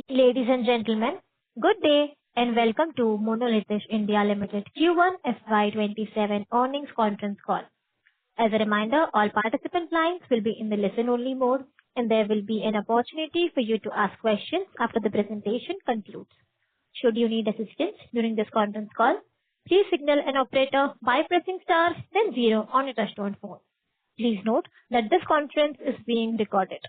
Ladies and gentlemen, good day and welcome to Monolithisch India Ltd Q1FY27 earnings conference call. As a reminder, all participant lines will be in the listen-only mode, and there will be an opportunity for you to ask questions after the presentation concludes. Should you need assistance during this conference call, please signal an operator by pressing star then zero on your touchtone phone. Please note that this conference is being recorded.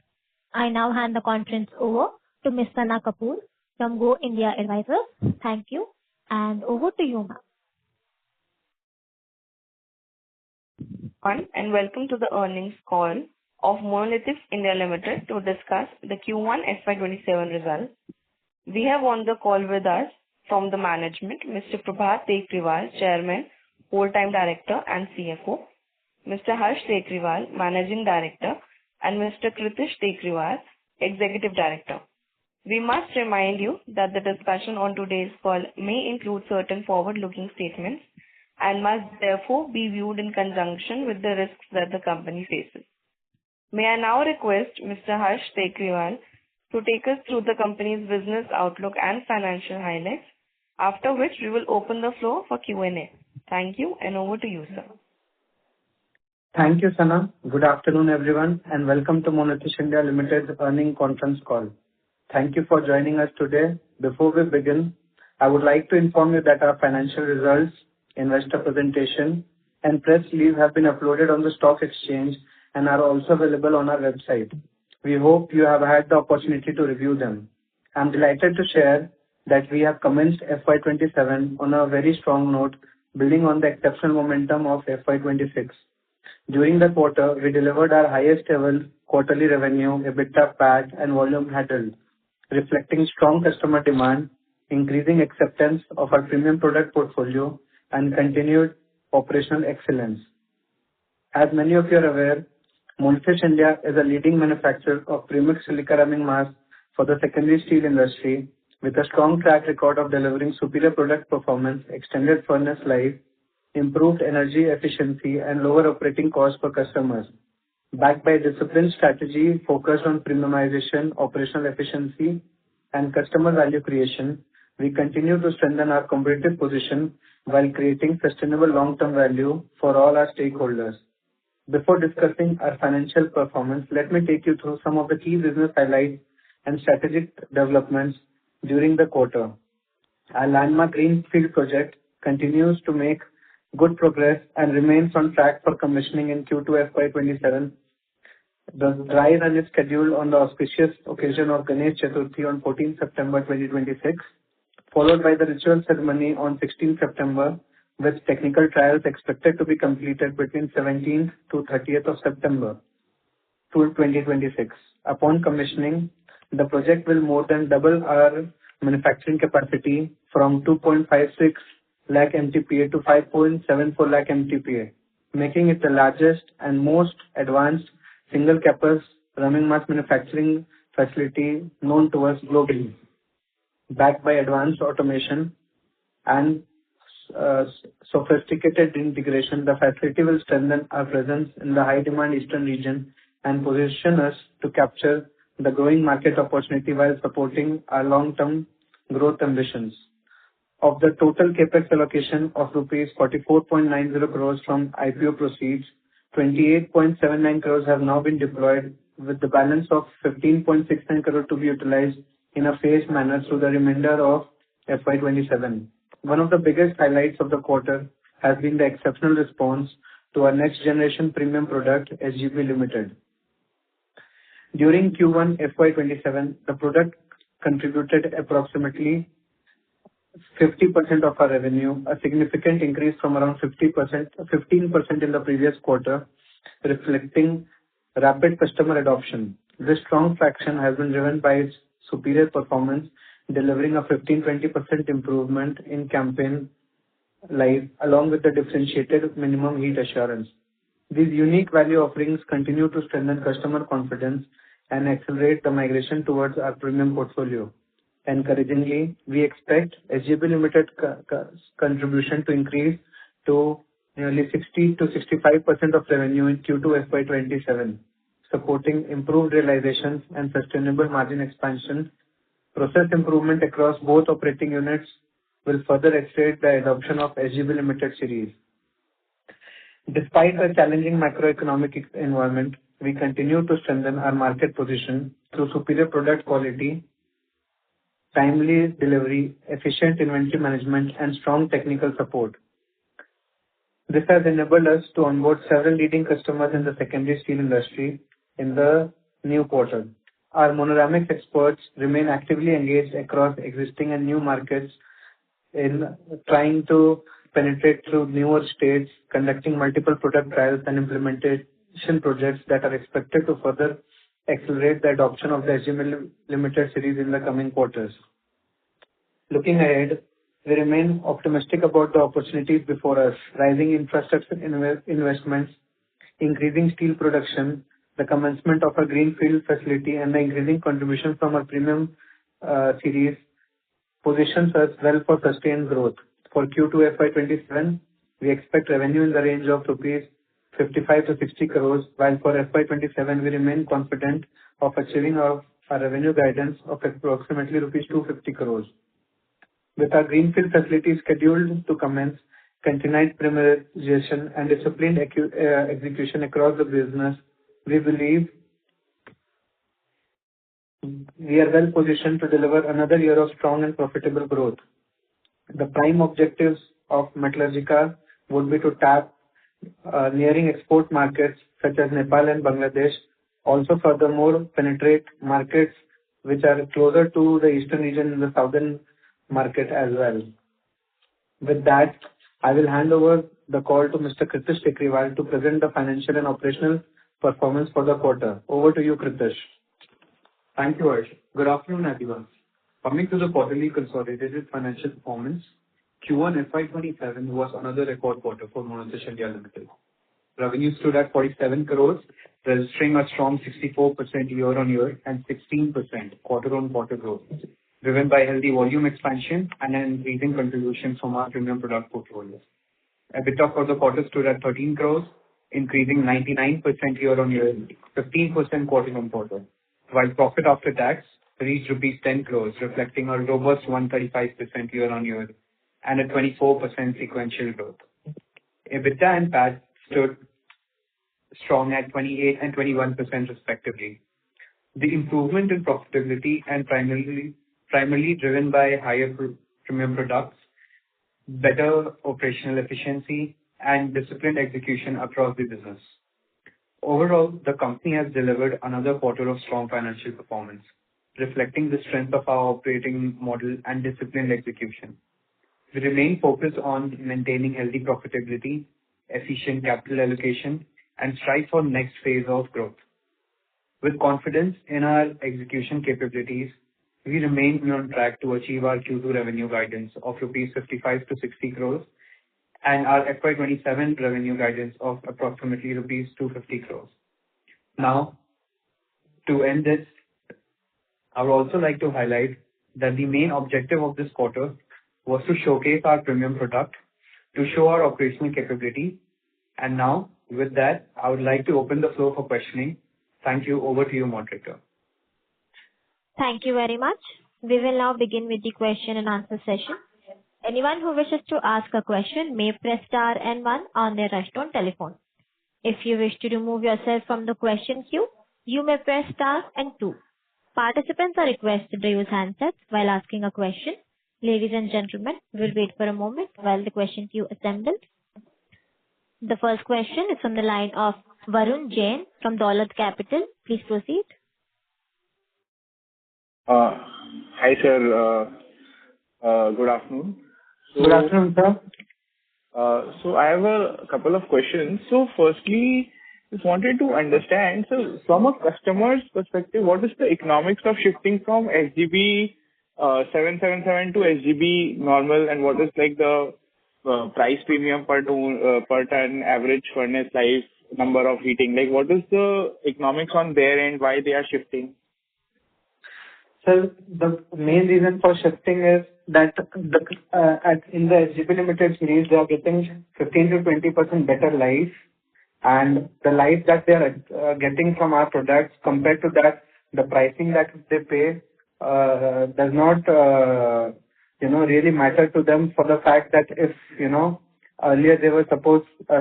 I now hand the conference over to Ms. Sana Kapoor from Go India Advisors. Thank you, and over to you, ma'am. And welcome to the earnings call of Monolithisch India Ltd to discuss the Q1 FY27 results. We have on the call with us from the management, Mr. Prabhat Tekriwal, Chairman, Whole-Time Director and CFO, Mr. Harsh Tekriwal, Managing Director, and Mr. Kritish Tekriwal, Executive Director. We must remind you that the discussion on today's call may include certain forward-looking statements and must therefore be viewed in conjunction with the risks that the company faces. May I now request Mr. Harsh Tekriwal to take us through the company's business outlook and financial highlights, after which we will open the floor for Q&A. Thank you, and over to you, sir. Thank you, Sana. Good afternoon, everyone, and welcome to Monolithisch India Ltd's earnings conference call. Thank you for joining us today. Before we begin, I would like to inform you that our financial results, investor presentation, and press release have been uploaded on the stock exchange and are also available on our website. We hope you have had the opportunity to review them. I'm delighted to share that we have commenced FY27 on a very strong note, building on the exceptional momentum of FY26. During the quarter, we delivered our highest ever quarterly revenue, EBITDA, PAT, and volume handled, reflecting strong customer demand, increasing acceptance of our premium product portfolio, and continued operational excellence. As many of you are aware, Monolithisch India is a leading manufacturer of premix silica-ramming mass for the secondary steel industry, with a strong track record of delivering superior product performance, extended furnace life, improved energy efficiency, and lower operating costs for customers. Backed by a disciplined strategy focused on premiumization, operational efficiency, and customer value creation, we continue to strengthen our competitive position while creating sustainable long-term value for all our stakeholders. Before discussing our financial performance, let me take you through some of the key business highlights and strategic developments during the quarter. Our landmark greenfield project continues to make good progress and remains on track for commissioning in Q2 FY27. The dry run is scheduled on the auspicious occasion of Ganesh Chaturthi on 14 September 2026, followed by the ritual ceremony on 16 September, with technical trials expected to be completed between 17th to 30th of September 2026. Upon commissioning, the project will more than double our manufacturing capacity from 2.56 lakh MTPA to 5.74 lakh MTPA, making it the largest and most advanced single campus ramming mass manufacturing facility known to us globally. Backed by advanced automation and sophisticated integration, the facility will strengthen our presence in the high-demand eastern region and position us to capture the growing market opportunity while supporting our long-term growth ambitions. Of the total capex allocation of rupees 44.90 crores from IPO proceeds, 28.79 crores have now been deployed, with the balance of 15.69 crore to be utilized in a phased manner through the remainder of FY27. One of the biggest highlights of the quarter has been the exceptional response to our next generation premium product, SGB Limited. During Q1 FY27, the product contributed approximately 50% of our revenue, a significant increase from around 15% in the previous quarter, reflecting rapid customer adoption. This strong traction has been driven by its superior performance, delivering a 15-20% improvement in campaign life, along with the differentiated minimum heat assurance. These unique value offerings continue to strengthen customer confidence and accelerate the migration towards our premium portfolio. Encouragingly, we expect SGB Limited contribution to increase to nearly 60 to 65% of revenue in Q2 FY27, supporting improved realizations and sustainable margin expansion Process improvement across both operating units will further accelerate the adoption of SGB Limited series. Despite a challenging macroeconomic environment, we continue to strengthen our market position through superior product quality, timely delivery, efficient inventory management, and strong technical support. This has enabled us to onboard several leading customers in the secondary steel industry in the new quarter. Our monoramix experts remain actively engaged across existing and new markets in trying to penetrate through newer states, conducting multiple product trials and implementation projects that are expected to further accelerate the adoption of the SGB Limited series in the coming quarters. Looking ahead, we remain optimistic about the opportunities before us. Rising infrastructure investments, increasing steel production, the commencement of a greenfield facility, and the increasing contribution from our premium series positions us well for sustained growth. For Q2FY27, we expect revenue in the range of rupees 55 to 60 crores, while for FY27, we remain confident of achieving our revenue guidance of approximately rupees 250 crores. With our greenfield facility scheduled to commence, continued premiumization and disciplined execution across the business, we believe we are well positioned to deliver another year of strong and profitable growth. The prime objectives of Metallurgica would be to tap nearing export markets such as Nepal and Bangladesh, also furthermore penetrate markets which are closer to the eastern region and the southern market as well. With that, I will hand over the call to Mr. Kritish Tekriwal to present the financial and operational performance for the quarter. Over to you, Kritish. Thank you, Harsh. Good afternoon, everyone. Coming to the quarterly consolidated financial performance, Q1FY27 was another record quarter for Monolithisch India Ltd. Revenue stood at 47 crores, registering a strong 64% year-on-year and 16% quarter-on-quarter growth, driven by healthy volume expansion and an increasing contribution from our premium product portfolio. EBITDA for the quarter stood at 13 crores, increasing 99% year-on-year, 15% quarter-on-quarter, while profit after tax reached rupees 10 crores, reflecting a robust 135% year-on-year and a 24% sequential growth. EBITDA and PAT stood strong at 28 and 21% respectively. The improvement in profitability and primarily driven by higher premium products, better operational efficiency, and disciplined execution across the business. Overall, the company has delivered another quarter of strong financial performance, reflecting the strength of our operating model and disciplined execution. We remain focused on maintaining healthy profitability, efficient capital allocation, and strive for next phase of growth. With confidence in our execution capabilities, we remain on track to achieve our Q2 revenue guidance of rupees 55 to 60 crores and our FY27 revenue guidance of approximately rupees 250 crores. Now, to end this, I would also like to highlight that the main objective of this quarter was to showcase our premium product, to show our operational capability. And now, with that, I would like to open the floor for questioning. Thank you. Over to you, moderator. Thank you very much. We will now begin with the question and answer session. Anyone who wishes to ask a question may press star and 1 on their touchtone telephone. If you wish to remove yourself from the question queue, you may press star and 2. Participants are requested to use handsets while asking a question. Ladies and gentlemen, we'll wait for a moment while the question queue assembles. The first question is from the line of Varun Jain from Dolat Capital. Please proceed. Hi, sir. Good afternoon. Good afternoon, sir. So I have a couple of questions. So firstly, just wanted to understand, so from a customer's perspective, what is the economics of shifting from SGB 777 to SGB normal, and what is like the price premium per ton average furnace life, number of heating? Like, what is the economics on their end, why they are shifting? So the main reason for shifting is that in the SGB Limited series, they are getting 15 to 20% better life, and the life that they are getting from our products compared to that, the pricing that they pay does not, really matter to them, for the fact that if, earlier they were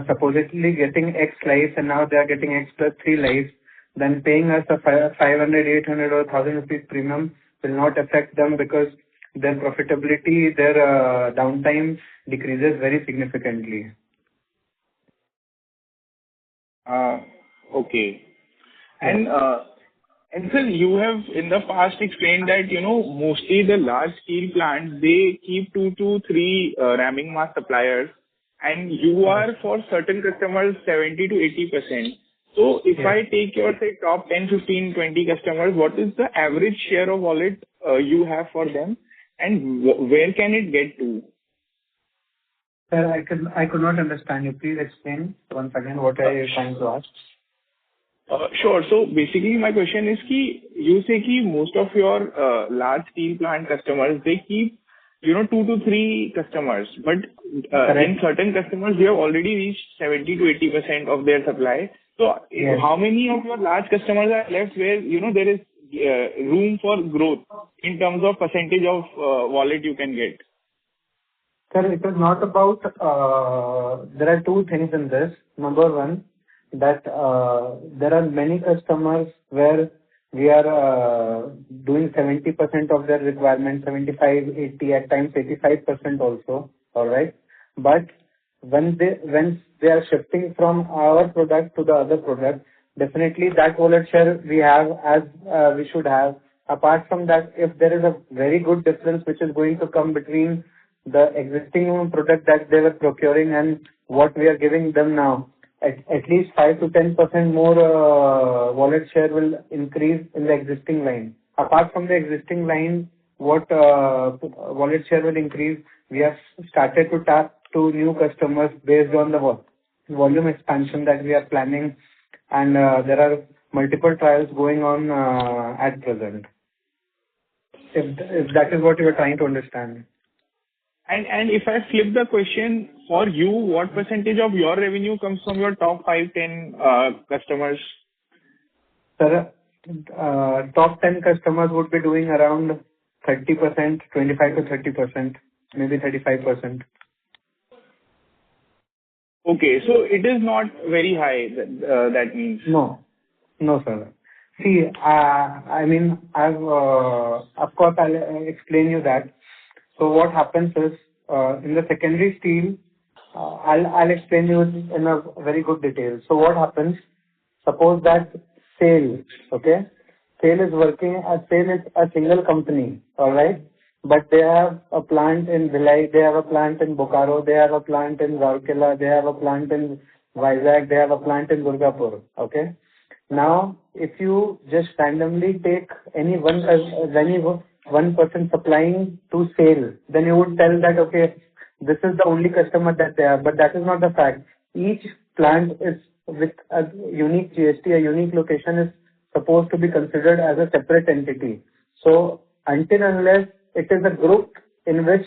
supposedly getting X lives and now they are getting X plus 3 lives, then paying us a 500, 800 or 1000 rupees premium will not affect them, because their profitability, their downtime decreases very significantly. Okay. And sir, you have in the past explained that, mostly the large steel plants, they keep 2 to 3 ramming mass suppliers, and you are for certain customers 70 to 80%. So if I take your, say, top 10, 15, 20 customers, what is the average share of wallet you have for them, and where can it get to? Sir, I could not understand you. Please explain once again what are you trying to ask? Sure. So basically my question is you say most of your large steel plant customers, they keep 2 to 3 customers, but in certain customers you have already reached 70 to 80% of their supply. So how many of your large customers are left where there is room for growth in terms of percentage of wallet you can get? Sir, it is not about, there are two things in this. Number one, that there are many customers where we are doing 70% of their requirement, 75, 80, at times 85% also. All right. But when they are shifting from our product to the other product, definitely that wallet share we have, as we should have. Apart from that, if there is a very good difference which is going to come between the existing product that they were procuring and what we are giving them now, at least 5 to 10% more wallet share will increase in the existing line. Apart from the existing line, what wallet share will increase, we have started to tap to new customers based on the volume expansion that we are planning, and there are multiple trials going on at present. If that is what you are trying to understand. And if I flip the question for you, what percentage of your revenue comes from your top 5, 10 customers? Sir, top 10 customers would be doing around 30%, 25 to 30%, maybe 35%. Okay, so it is not very high, that means. No, sir. See, of course, I'll explain you that. So what happens is, in the secondary steel, I'll explain you in a very good detail. So what happens, suppose that SAIL is working, SAIL is a single company, alright? But they have a plant in Bhilai, they have a plant in Bokaro, they have a plant in Rourkela, they have a plant in Vizag, they have a plant in Durgapur, okay? Now, if you just randomly take any one person supplying to SAIL, then you would tell that, okay, this is the only customer that they have, but that is not the fact. Each plant is with a unique GST, a unique location is supposed to be considered as a separate entity. So, until unless it is a group in which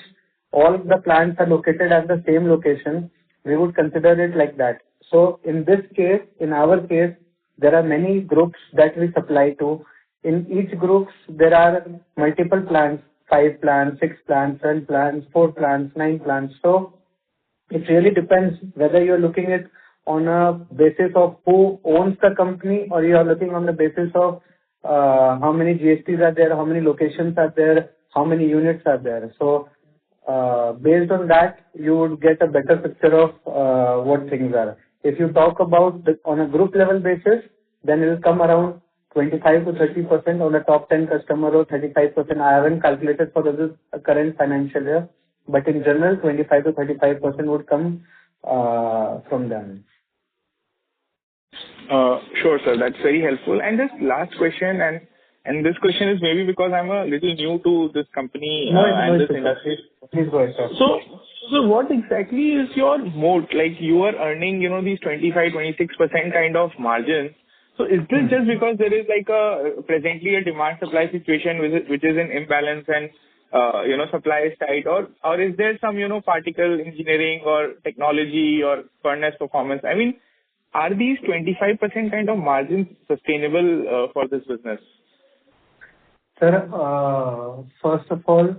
all the plants are located at the same location, we would consider it like that. So, in this case, in our case, there are many groups that we supply to. In each group, there are multiple plants, 5 plants, 6 plants, 7 plants, 4 plants, 9 plants. So it really depends whether you're looking at on a basis of who owns the company, or you are looking on the basis of how many GSTs are there, how many locations are there, how many units are there. So based on that, you would get a better picture of what things are. If you talk about on a group level basis, then it will come around 25 to 30% on the top 10 customer, or 35%. I haven't calculated for the current financial year, but in general, 25 to 35% would come from them. Sure, sir. That's very helpful. And this last question, and this question is maybe because I'm a little new to this company and this industry. Please go ahead, sir. So what exactly is your moat? Like, you are earning, these 25, 26% kind of margins. So is this just because there is presently a demand supply situation which is in imbalance and supply is tight, or is there some particle engineering or technology or furnace performance? I mean, are these 25% kind of margins sustainable for this business? Sir, first of all,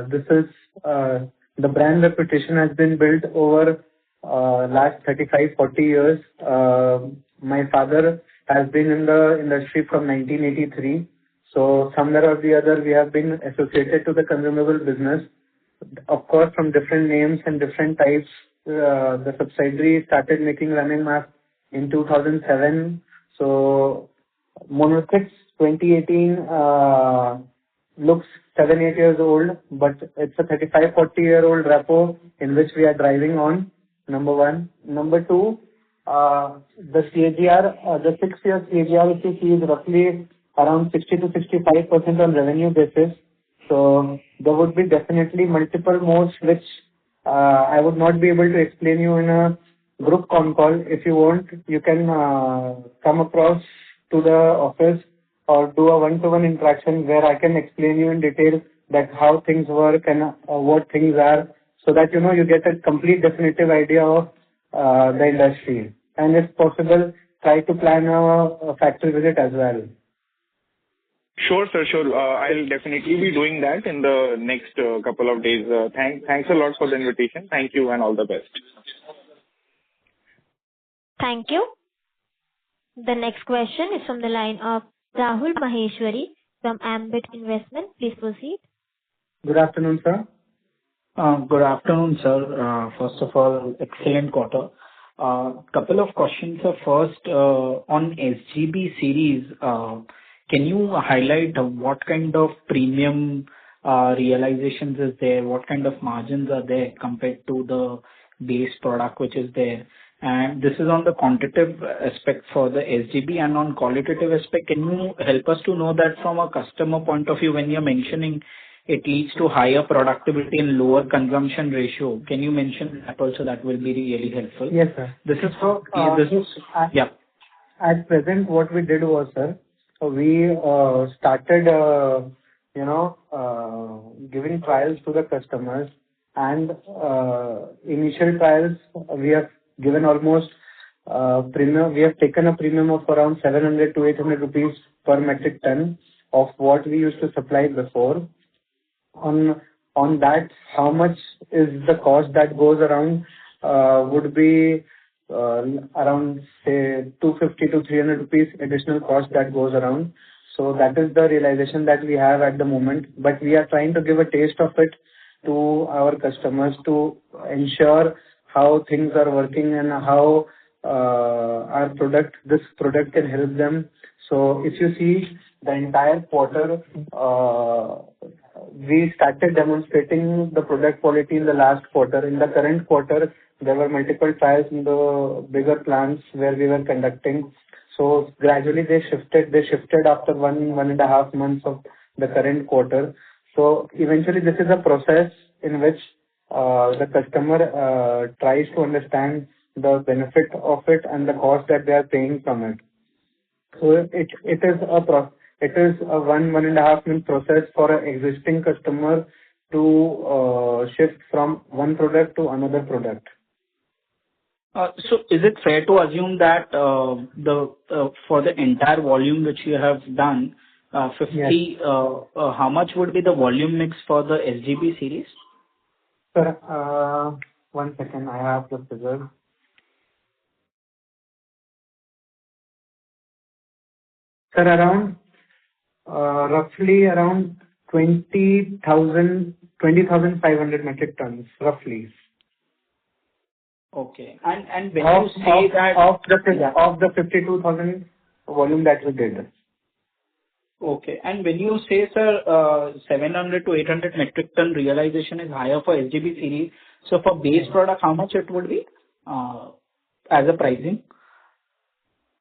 this is the brand reputation has been built over last 35, 40 years. My father has been in the industry from 1983. So somewhere or the other, we have been associated to the consumable business. Of course, from different names and different types, the subsidiary started making running masks in 2007. So Monolithisch 2018 looks 7-8 years old, but it's a 35-40-year-old rapport in which we are driving on, number one. Number two, the CAGR, the 6-year CAGR, if you see, is roughly around 60 to 65% on revenue basis. So there would be definitely multiple modes which I would not be able to explain you in a group con call. If you want, you can come across to the office or do a one-to-one interaction where I can explain you in detail that how things work and what things are, so that you get a complete definitive idea of the industry. And if possible, try to plan a factory visit as well. Sure, sir. Sure. I'll definitely be doing that in the next couple of days. Thanks a lot for the invitation. Thank you and all the best. Thank you. The next question is from the line of Rahul Maheshwari from Ambit Investment. Please proceed. Good afternoon, sir. Good afternoon, sir. First of all, excellent quarter. Couple of questions, sir. First, on SGB series, can you highlight what kind of premium realizations is there? What kind of margins are there compared to the base product which is there? And this is on the quantitative aspect for the SGB, and on qualitative aspect, can you help us to know that from a customer point of view, when you're mentioning it leads to higher productivity and lower consumption ratio, can you mention that also? That will be really helpful. Yes, sir. This is yeah. At present, what we did was, sir, we started, giving trials to the customers, and initial trials we have given almost premium. We have taken a premium of around 700 to 800 rupees per metric ton of what we used to supply before. On that, how much is the cost that goes around would be around, say, 250 to 300 rupees additional cost that goes around. So that is the realization that we have at the moment. But we are trying to give a taste of it to our customers to ensure how things are working and how this product can help them. So if you see the entire quarter, we started demonstrating the product quality in the last quarter. In the current quarter, there were multiple trials in the bigger plants where we were conducting. So gradually they shifted after 1.5 months of the current quarter. So eventually this is a process in which the customer tries to understand the benefit of it and the cost that they are paying from it. So it is a 1.5 month process for an existing customer to shift from one product to another product. So is it fair to assume that for the entire volume which you have done, 50, yes. How much would be the volume mix for the SGB series? Sir, 1 second, I have the figure. Sir, roughly around 20,500 metric tons, roughly. Okay. And when you say that of the 52,000 volume that we did. Okay. And when you say, sir, 700 to 800 metric ton realization is higher for SGB series, so for base product, how much it would be as a pricing?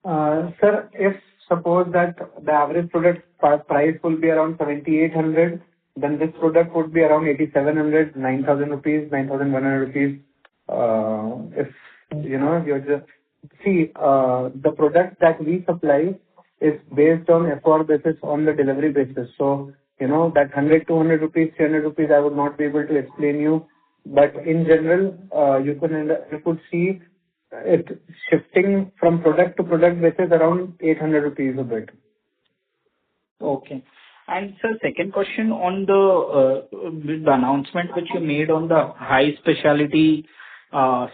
Sir, if suppose that the average product price will be around 7,800, then this product would be around 8,700, 9,000 rupees, 9,100 rupees. If you're just see the product that we supply is based on FR basis, on the delivery basis. So that 100, 200 rupees, 300 rupees, I would not be able to explain you. But in general, you could see it shifting from product to product basis around 800 rupees a bit. Okay. And sir, second question on the announcement which you made on the high specialty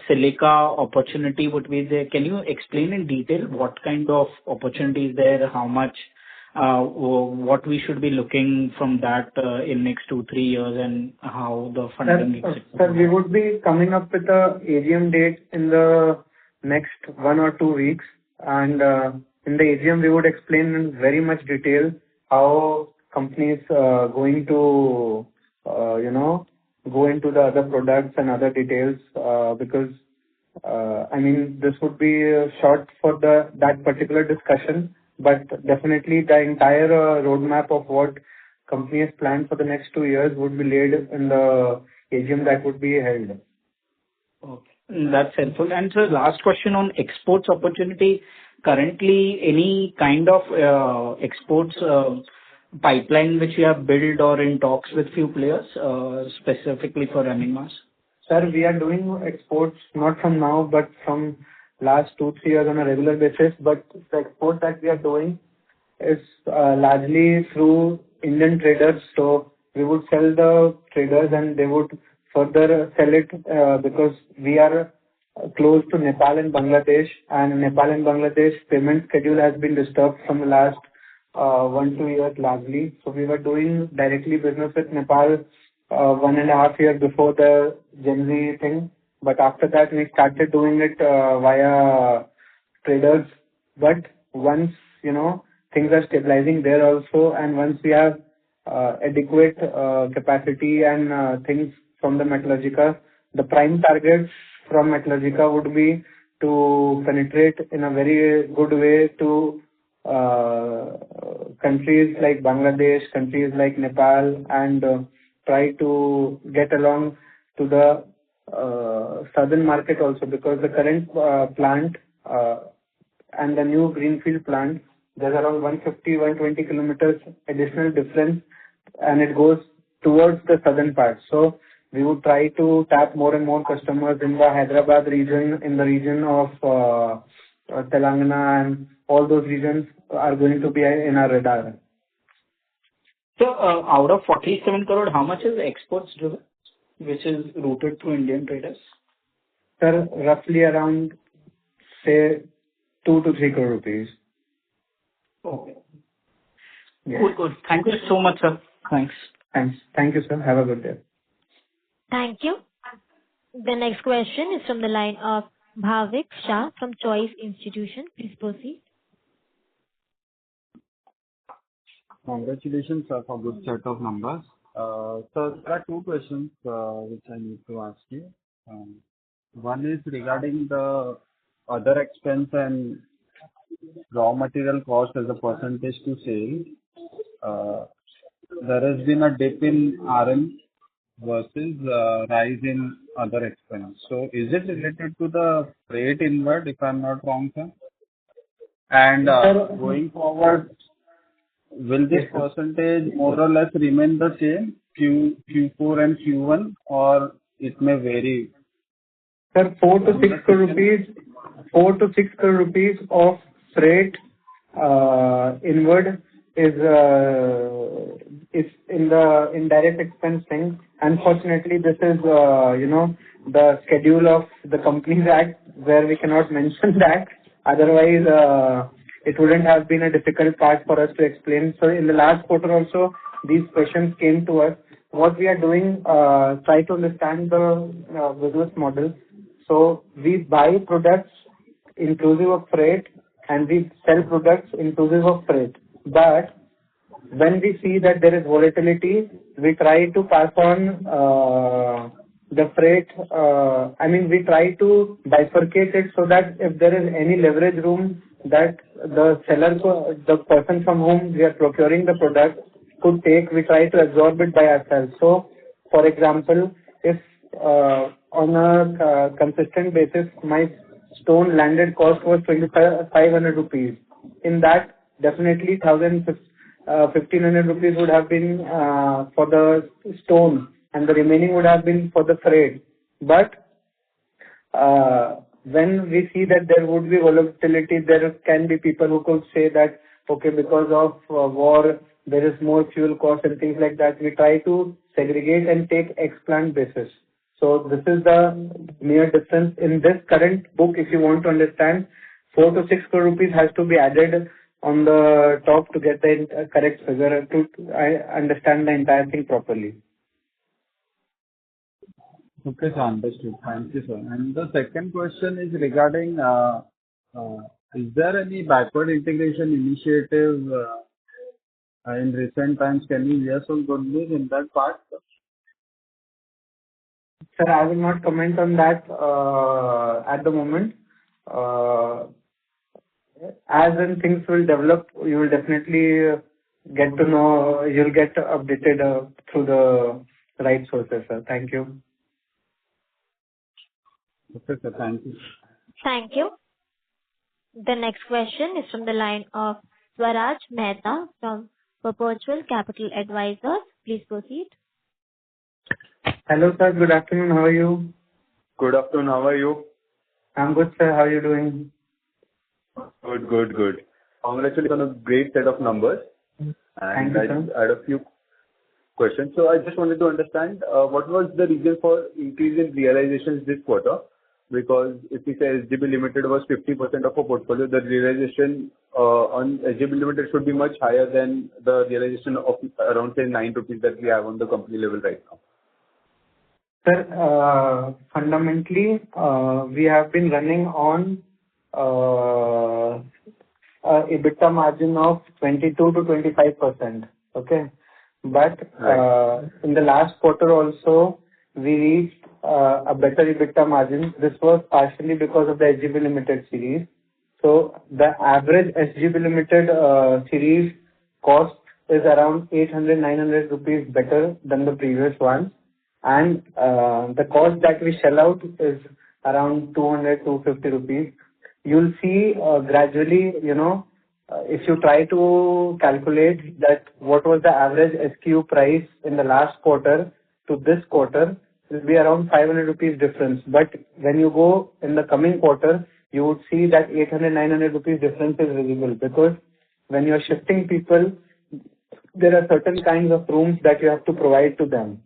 silica opportunity would be there. Can you explain in detail what kind of opportunity is there, how much, what we should be looking from that in next 2-3 years, and how the funding is? Sir, we would be coming up with a AGM date in the next 1 or 2 weeks, and in the AGM we would explain in very much detail how company is going to go into the other products and other details, because this would be short for that particular discussion, but definitely the entire roadmap of what company has planned for the next 2 years would be laid in the AGM that would be held. Okay. That's helpful. And sir, last question on exports opportunity. Currently, any kind of exports pipeline which you have built or in talks with few players, specifically for running mass? Sir, we are doing exports not from now, but from last 2-3 years on a regular basis. But the export that we are doing is largely through Indian traders. So we would sell the traders and they would further sell it, because we are close to Nepal and Bangladesh, and Nepal and Bangladesh payment schedule has been disturbed from the last 1-2 years largely. So we were doing directly business with Nepal 1.5 years before the Gen Z thing. But after that, we started doing it via traders. But once, things are stabilizing there also, and once we have adequate capacity and things from the Metallurgica, the prime targets from Metallurgica would be to penetrate in a very good way to countries like Bangladesh, countries like Nepal, and try to get along to the southern market also, because the current plant and the new greenfield plant, there's around 150-120 kilometers additional difference, and it goes towards the southern part. So we would try to tap more and more customers in the Hyderabad region, in the region of Telangana, and all those regions are going to be in our radar. So out of 47 crore, how much is exports driven, which is routed through Indian traders? Sir, roughly around, say, 2 to 3 crore rupees. Okay. Yes. Good. Thank you so much, sir. Thanks. Thank you, sir. Have a good day. Thank you. The next question is from the line of Bhavik Shah from Choice Institution. Please proceed. Congratulations, sir, for good set of numbers. So there are 2 questions which I need to ask you. One is regarding the other expense and raw material cost as a percentage to sale. There has been a dip in RM versus rise in other expense. So is it related to the freight inward, if I'm not wrong, sir? And going forward, will this percentage more or less remain the same Q4 and Q1, or it may vary? Sir, 4 to 6 crore rupees of freight inward is in the indirect expense thing. Unfortunately, this is the schedule of the Companies Act, where we cannot mention that. Otherwise, it wouldn't have been a difficult part for us to explain. So in the last quarter also, these questions came to us. What we are doing, try to understand the business model. So we buy products inclusive of freight, and we sell products inclusive of freight. But when we see that there is volatility, we try to pass on the freight. We try to bifurcate it so that if there is any leverage room that the seller, the person from whom we are procuring the product, could take, we try to absorb it by ourselves. So, for example, if on a consistent basis, my stone landed cost was 2,500 rupees. In that, definitely 1,500 rupees would have been for the stone, and the remaining would have been for the freight. But when we see that there would be volatility, there can be people who could say that, okay, because of war, there is more fuel cost and things like that, we try to segregate and take ex-plant basis. So this is the mere difference. In this current book, if you want to understand, 4 to 6 crore rupees has to be added on the top to get the correct figure to understand the entire thing properly. Okay, sir. Understood. Thank you, sir. And the second question is regarding, is there any backward integration initiative in recent times? Can you hear some good news in that part? Sir, I will not comment on that at the moment. As and things will develop, you will definitely get to know, you'll get updated through the right sources, sir. Thank you. Okay, sir. Thank you. Thank you. The next question is from the line of Swaraj Mehta from Perpetual Capital Advisors. Please proceed. Hello, sir. Good afternoon. How are you? Good afternoon. How are you? I'm good, sir. How are you doing? Good. Congratulations on a great set of numbers. Thank you, sir. I had a few questions. So I just wanted to understand what was the reason for increase in realizations this quarter? Because if we say SGB Limited was 50% of our portfolio, the realization on SGB Limited should be much higher than the realization of around, say, 9 rupees that we have on the company level right now. Sir, fundamentally, we have been running on EBITDA margin of 22 to 25%. Okay. But in the last quarter also, we reached a better EBITDA margin. This was partially because of the SGB Limited series. So the average SGB Limited series cost is around 800-900 rupees better than the previous one. And the cost that we shell out is around 200-250 rupees. You'll see gradually, if you try to calculate that what was the average SKU price in the last quarter to this quarter, it will be around 500 rupees difference. But when you go in the coming quarter, you would see that 800-900 rupees difference is visible, because when you are shifting people, there are certain kinds of rooms that you have to provide to them.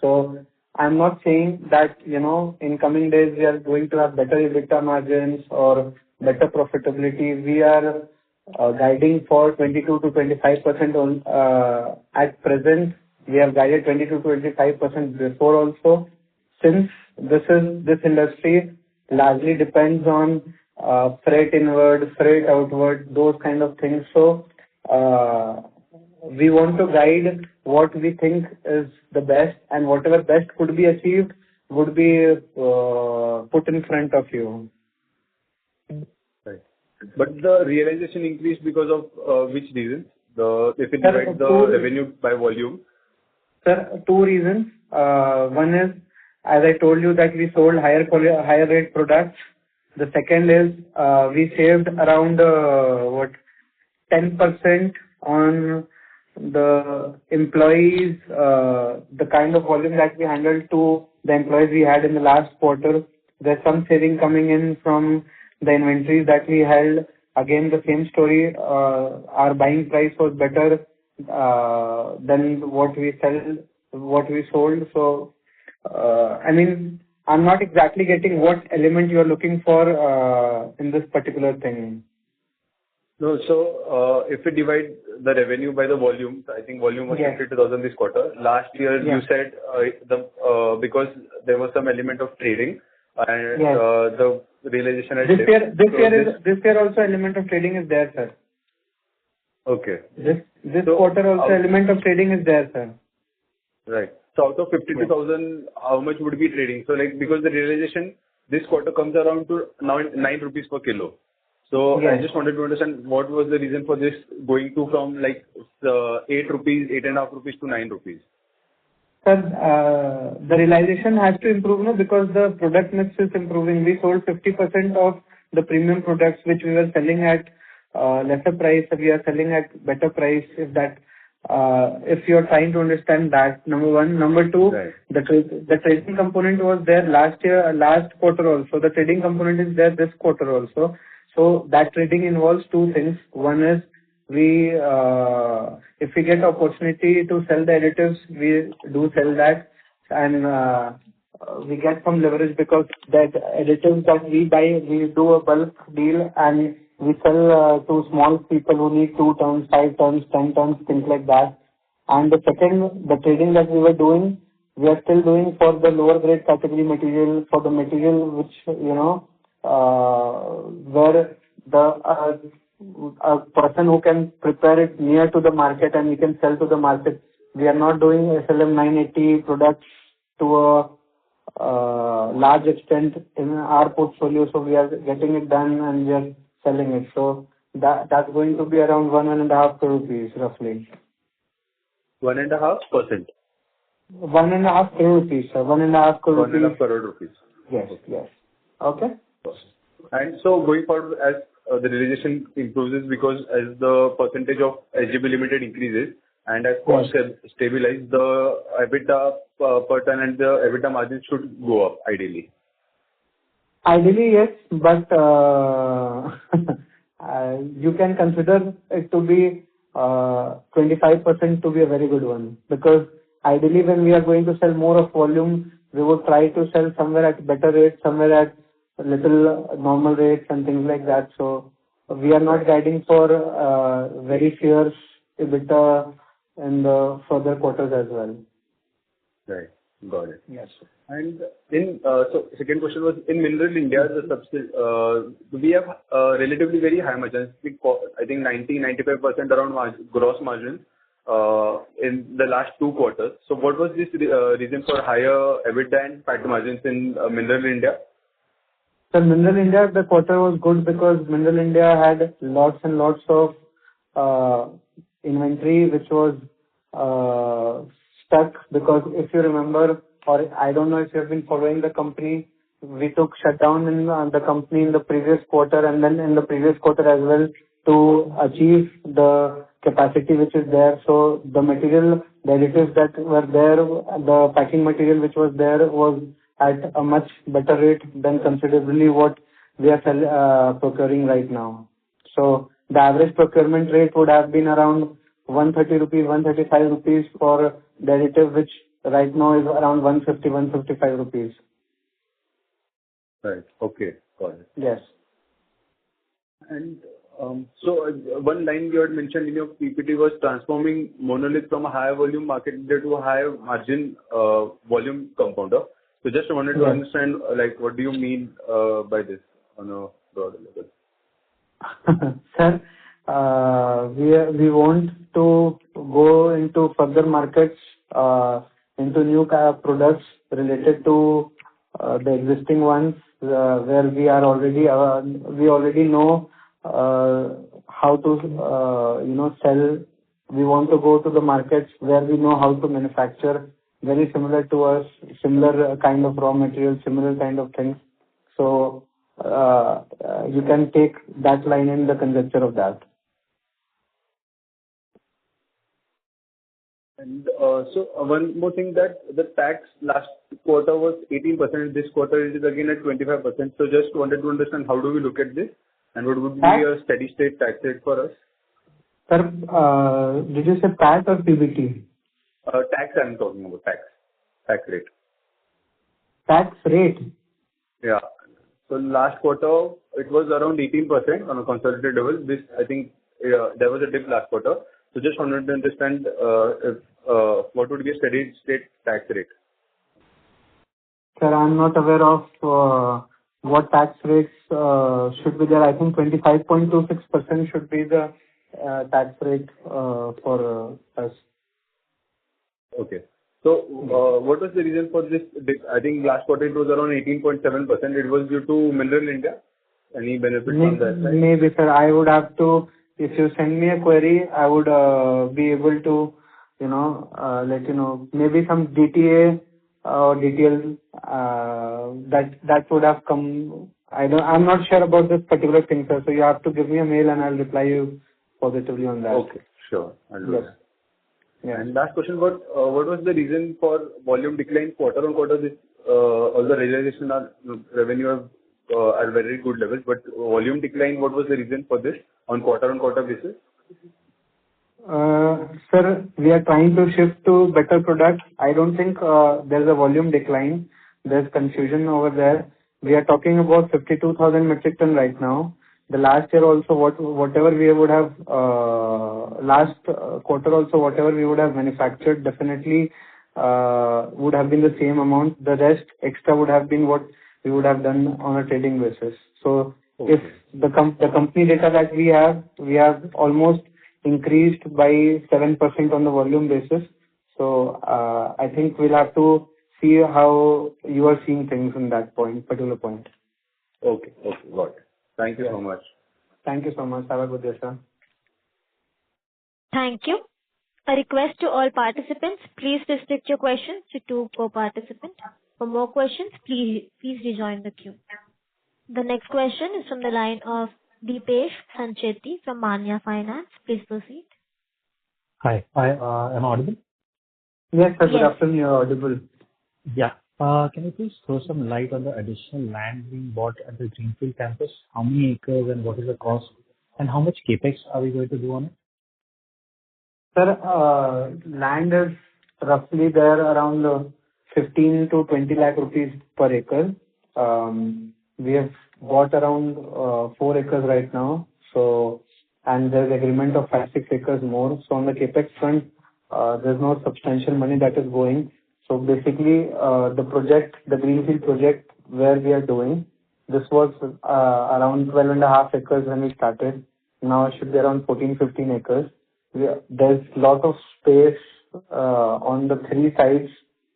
So I'm not saying that, in coming days we are going to have better EBITDA margins or better profitability. We are guiding for 22 to 25% at present. We have guided 22 to 25% before also. Since this industry largely depends on freight inward, freight outward, those kind of things. So we want to guide what we think is the best, and whatever best could be achieved would be put in front of you. Right. But the realization increased because of which reasons? If you divide the revenue by volume. Sir, two reasons. One is, as I told you, that we sold higher rate products. The second is we saved around 10% on the employees, the kind of volume that we handled to the employees we had in the last quarter. There's some saving coming in from the inventories that we held. Again, the same story. Our buying price was better than what we sold. So, I'm not exactly getting what element you are looking for in this particular thing. No, so if we divide the revenue by the volume, I think volume was 52,000 this quarter. Last year, you said because there was some element of trading and the realization had dipped. This year also element of trading is there, sir. Okay. This quarter also element of trading is there, sir. Right. So out of 52,000, how much would be trading? So because the realization this quarter comes around to now 9 rupees per kilo. So I just wanted to understand what was the reason for this going to from 8 rupees, 8.5 rupees to 9 rupees. Sir, the realization has to improve because the product mix is improving. We sold 50% of the premium products which we were selling at lesser price. We are selling at better price. If you are trying to understand that, number one. Number two, the trading component was there last quarter also. The trading component is there this quarter also. So that trading involves two things. One is if we get opportunity to sell the additives, we do sell that, and we get some leverage because that additives that we buy, we do a bulk deal and we sell to small people who need 2 tons, 5 tons, 10 tons, things like that. And the second, the trading that we were doing, we are still doing for the lower grade category material, for the material which, where a person who can prepare it near to the market and we can sell to the market. We are not doing SLM 980 products to a large extent in our portfolio, so we are getting it done and we are selling it. So that's going to be around 1.5 crore rupees roughly. 1.5%? 1.5 crore rupees, sir. 1.5 crore rupees. 1.5 crore rupees. Yes, yes. Okay. And so going forward, as the realization improves because as the percentage of SGB Limited increases and as costs stabilize, the EBITDA per ton and the EBITDA margin should go up ideally. Ideally, yes, but you can consider it to be 25% to be a very good one, because ideally when we are going to sell more of volume, we would try to sell somewhere at better rates, somewhere at little normal rates and things like that. So we are not guiding for very fierce EBITDA in the further quarters as well. Right. Got it. Yes. And so second question was, in Mineral India, we have relatively very high margins. I think 90-95% around gross margin in the last 2 quarters. So what was this reason for higher EBITDA and PAT margins in Mineral India? So Mineral India, the quarter was good because Mineral India had lots and lots of inventory which was stuck, because if you remember, or I don't know if you have been following the company, we took shutdown in the company in the previous quarter and then in the previous quarter as well to achieve the capacity which is there. So the material, the additives that were there, the packing material which was there was at a much better rate than considerably what we are procuring right now. So the average procurement rate would have been around 130 rupees, 135 rupees for the additive, which right now is around 150, 155 rupees. Right. Okay. Got it. Yes. And so one line you had mentioned in your PPT was transforming Monolith from a higher volume market leader to a higher margin volume compounder. So just wanted to understand, like, what do you mean by this on a broader level? Sir, we want to go into further markets, into new products related to the existing ones, where we already know how to sell. We want to go to the markets where we know how to manufacture, very similar to us, similar kind of raw material, similar kind of things. So you can take that line in the conjecture of that. And so one more thing, that the tax last quarter was 18%, this quarter it is again at 25%. So just wanted to understand how do we look at this and what would be a steady state tax rate for us? Sir, did you say PAT or PBT? Tax, I'm talking about tax rate. Tax rate? Yeah. So last quarter it was around 18% on a consolidated level. This, I think, there was a dip last quarter. So just wanted to understand what would be a steady state tax rate. Sir, I'm not aware of what tax rates should be there. I think 25.26% should be the tax rate for us. Okay. So what was the reason for this dip? I think last quarter it was around 18.7%. It was due to Mineral India. Any benefit from that side? Maybe, sir. I would have to, if you send me a query, I would be able to, let you know. Maybe some DTA or DTL that would have come. I'm not sure about this particular thing, sir. So you have to give me a mail and I'll reply you positively on that. Okay, sure. I'll do that. Yeah. And last question, what was the reason for volume decline quarter on quarter? This all the realization on revenue are very good levels, but volume decline, what was the reason for this on quarter basis? Sir, we are trying to shift to better products. I don't think there's a volume decline. There's confusion over there. We are talking about 52,000 metric ton right now. The last year also, whatever we would have, last quarter also, whatever we would have manufactured, definitely would have been the same amount. The rest extra would have been what we would have done on a trading basis. So if the company data that we have almost increased by 7% on the volume basis. So I think we'll have to see how you are seeing things in that particular point. Okay. Okay. Got it. Thank you so much. Thank you so much. Have a good day, sir. Thank you. A request to all participants, please restrict your questions to 2 per participant. For more questions, please rejoin the queue. The next question is from the line of Deepesh Sancheti from Manya Finance. Please proceed. Hi. Am I audible? Yes, sir. Good Yes. afternoon. You're audible. Yeah. Can you please throw some light on the additional land being bought at the Greenfield campus? How many acres and what is the cost? And how much CapEx are we going to do on it? Sir, land is roughly there around 15 to 20 lakh rupees per acre. We have bought around 4 acres right now. So, and there's agreement of 5-6 acres more. So on the capex front, there's no substantial money that is going. So basically, the greenfield project where we are doing, this was around 12.5 acres when we started. Now it should be around 14-15 acres. There's lot of space on the 3 sides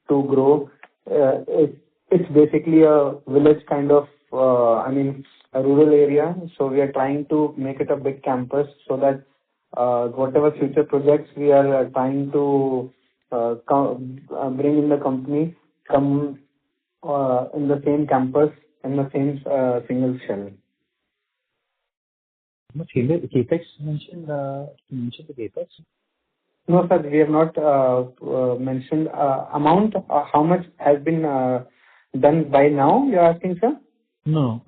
to grow. It's basically a village kind of, a rural area. So we are trying to make it a big campus so that whatever future projects we are trying to bring in the company come in the same campus, in the same single shell. How much CapEx mentioned? You mentioned the CapEx? No, sir, we have not mentioned amount. How much has been done by now, you're asking, sir? No.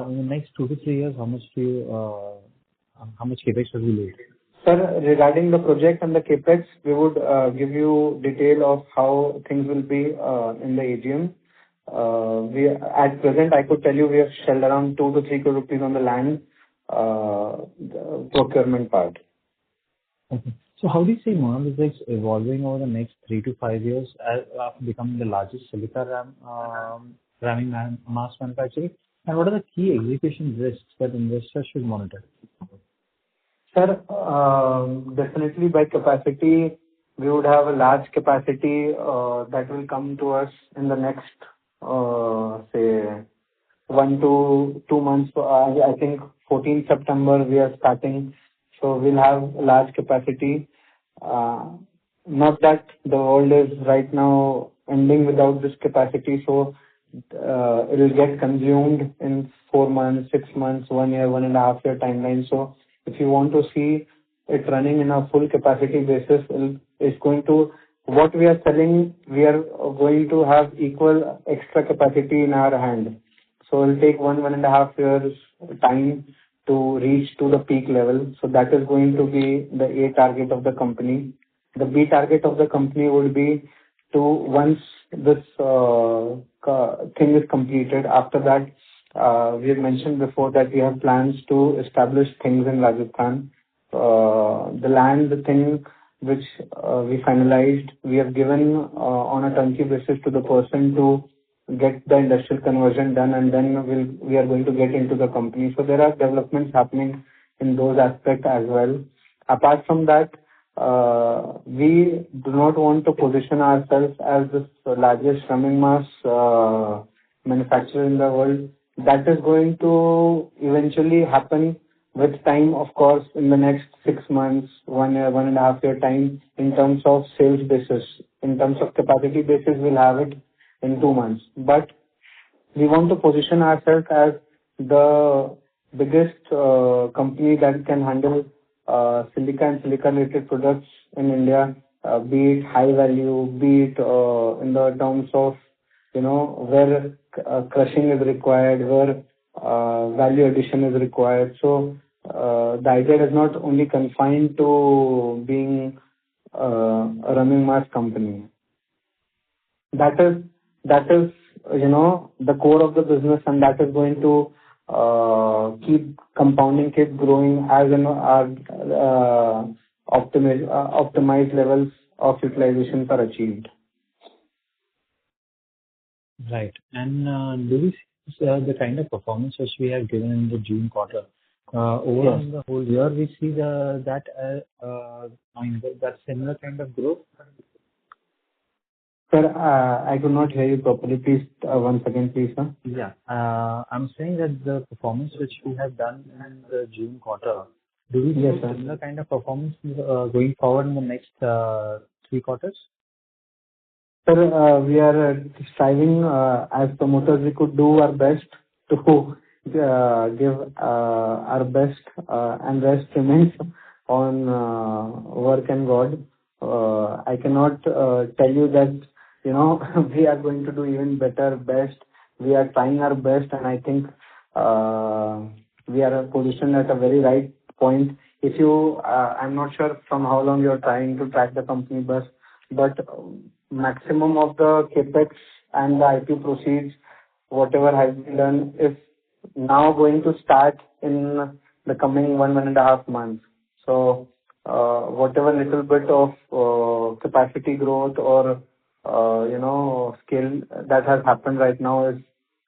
In the next 2 to 3 years, how much CapEx will be laid? Sir, regarding the project and the CapEx, we would give you detail of how things will be in the AGM. At present, I could tell you we have shelled around 2 to 3 crore rupees on the land procurement part. Okay. So how do you see Monolithic evolving over the next 3 to 5 years after becoming the largest silica ramming mass manufacturer? And what are the key execution risks that investors should monitor? Sir, definitely by capacity, we would have a large capacity that will come to us in the next, say, 1 to 2 months. I think 14th September we are starting, so we'll have large capacity. Not that the world is right now ending without this capacity, so it will get consumed in 4 months, 6 months, 1 year, 1.5 year timeline. So if you want to see it running in a full capacity basis, it's going to, what we are selling, we are going to have equal extra capacity in our hand. So it'll take 1.5 years time to reach to the peak level. So that is going to be the A target of the company. The B target of the company would be to, once this thing is completed, after that, we have mentioned before that we have plans to establish things in Rajasthan. The land thing which we finalized, we have given on a turnkey basis to the person to get the industrial conversion done, and then we are going to get into the company. So there are developments happening in those aspects as well. Apart from that, we do not want to position ourselves as the largest ramming mass manufacturer in the world. That is going to eventually happen with time, of course, in the next 6 months, 1 year, 1.5 year time, in terms of sales basis. In terms of capacity basis, we'll have it in 2 months. But we want to position ourselves as the biggest company that can handle silica and silica-related products in India, be it high value, be it in the terms of, where crushing is required, where value addition is required. So the idea is not only confined to being a running mass company. That is the core of the business, and that is going to keep compounding, keep growing as our optimized levels of utilizations are achieved. Right. And do we see the kind of performance which we have given in the June quarter? Overall, Yes. the whole year, we see that similar kind of growth? Sir, I could not hear you properly. Please, once again, please, sir. Yeah. I'm saying that the performance which we have done in the June quarter, do we see Yes, sir. similar kind of performance going forward in the next 3 quarters? Sir, we are striving, as promoters, we could do our best to give our best, and rest remains on work and God. I cannot tell you that, we are going to do even better, best. We are trying our best, and I think we are positioned at a very right point. If you, I'm not sure from how long you're trying to track the company, but maximum of the CapEx and the IP proceeds, whatever has been done, is now going to start in the coming 1.5 months. So, whatever little bit of capacity growth or scale that has happened right now is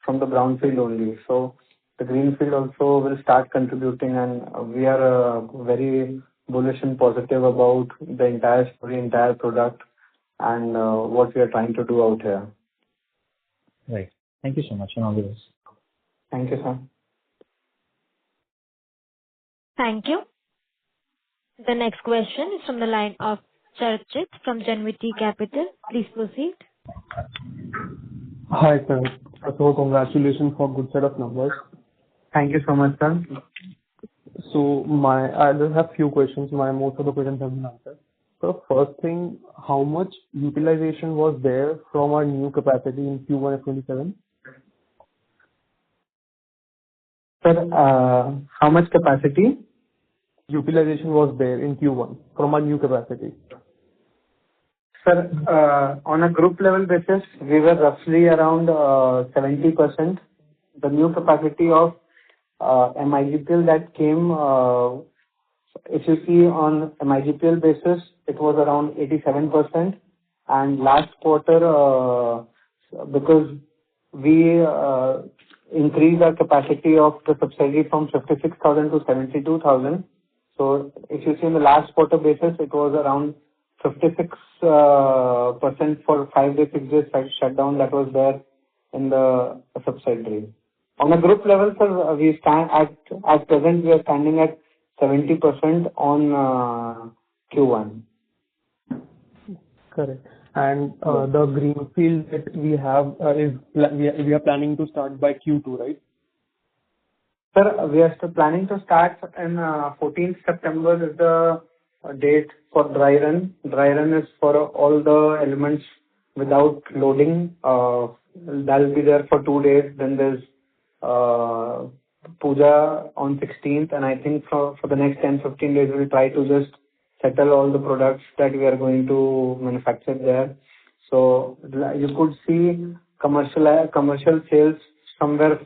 from the brownfield only. So the greenfield also will start contributing, and we are very bullish and positive about the entire story, entire product, and what we are trying to do out here. Right. Thank you so much, and all the best. Thank you, sir. Thank you. The next question is from the line of Charchit from Janviti Capital. Please proceed. Hi, sir. First of all, congratulations for good set of numbers. Thank you so much, sir. So I just have few questions. Most of the questions have been answered. So first thing, how much utilization was there from our new capacity in Q1F27? Sir, how much capacity? Utilization was there in Q1 from our new capacity. Sir, on a group level basis, we were roughly around 70%. The new capacity of MIGPL that came, if you see on MIGPL basis, it was around 87%. And last quarter, because we increased our capacity of the subsidiary from 56,000 to 72,000. So if you see in the last quarter basis, it was around 56% for 5 days, 6 days shutdown that was there in the subsidiary. On a group level, sir, we stand at present, we are standing at 70% on Q1. Correct. And the greenfield that we have we are planning to start by Q2, right? Sir, we are still planning to start in 14th September is the date for dry run. Dry run is for all the elements without loading. That will be there for 2 days. Then there's puja on 16th, and I think for the next 10-15 days we'll try to just settle all the products that we are going to manufacture there. So you could see commercial sales somewhere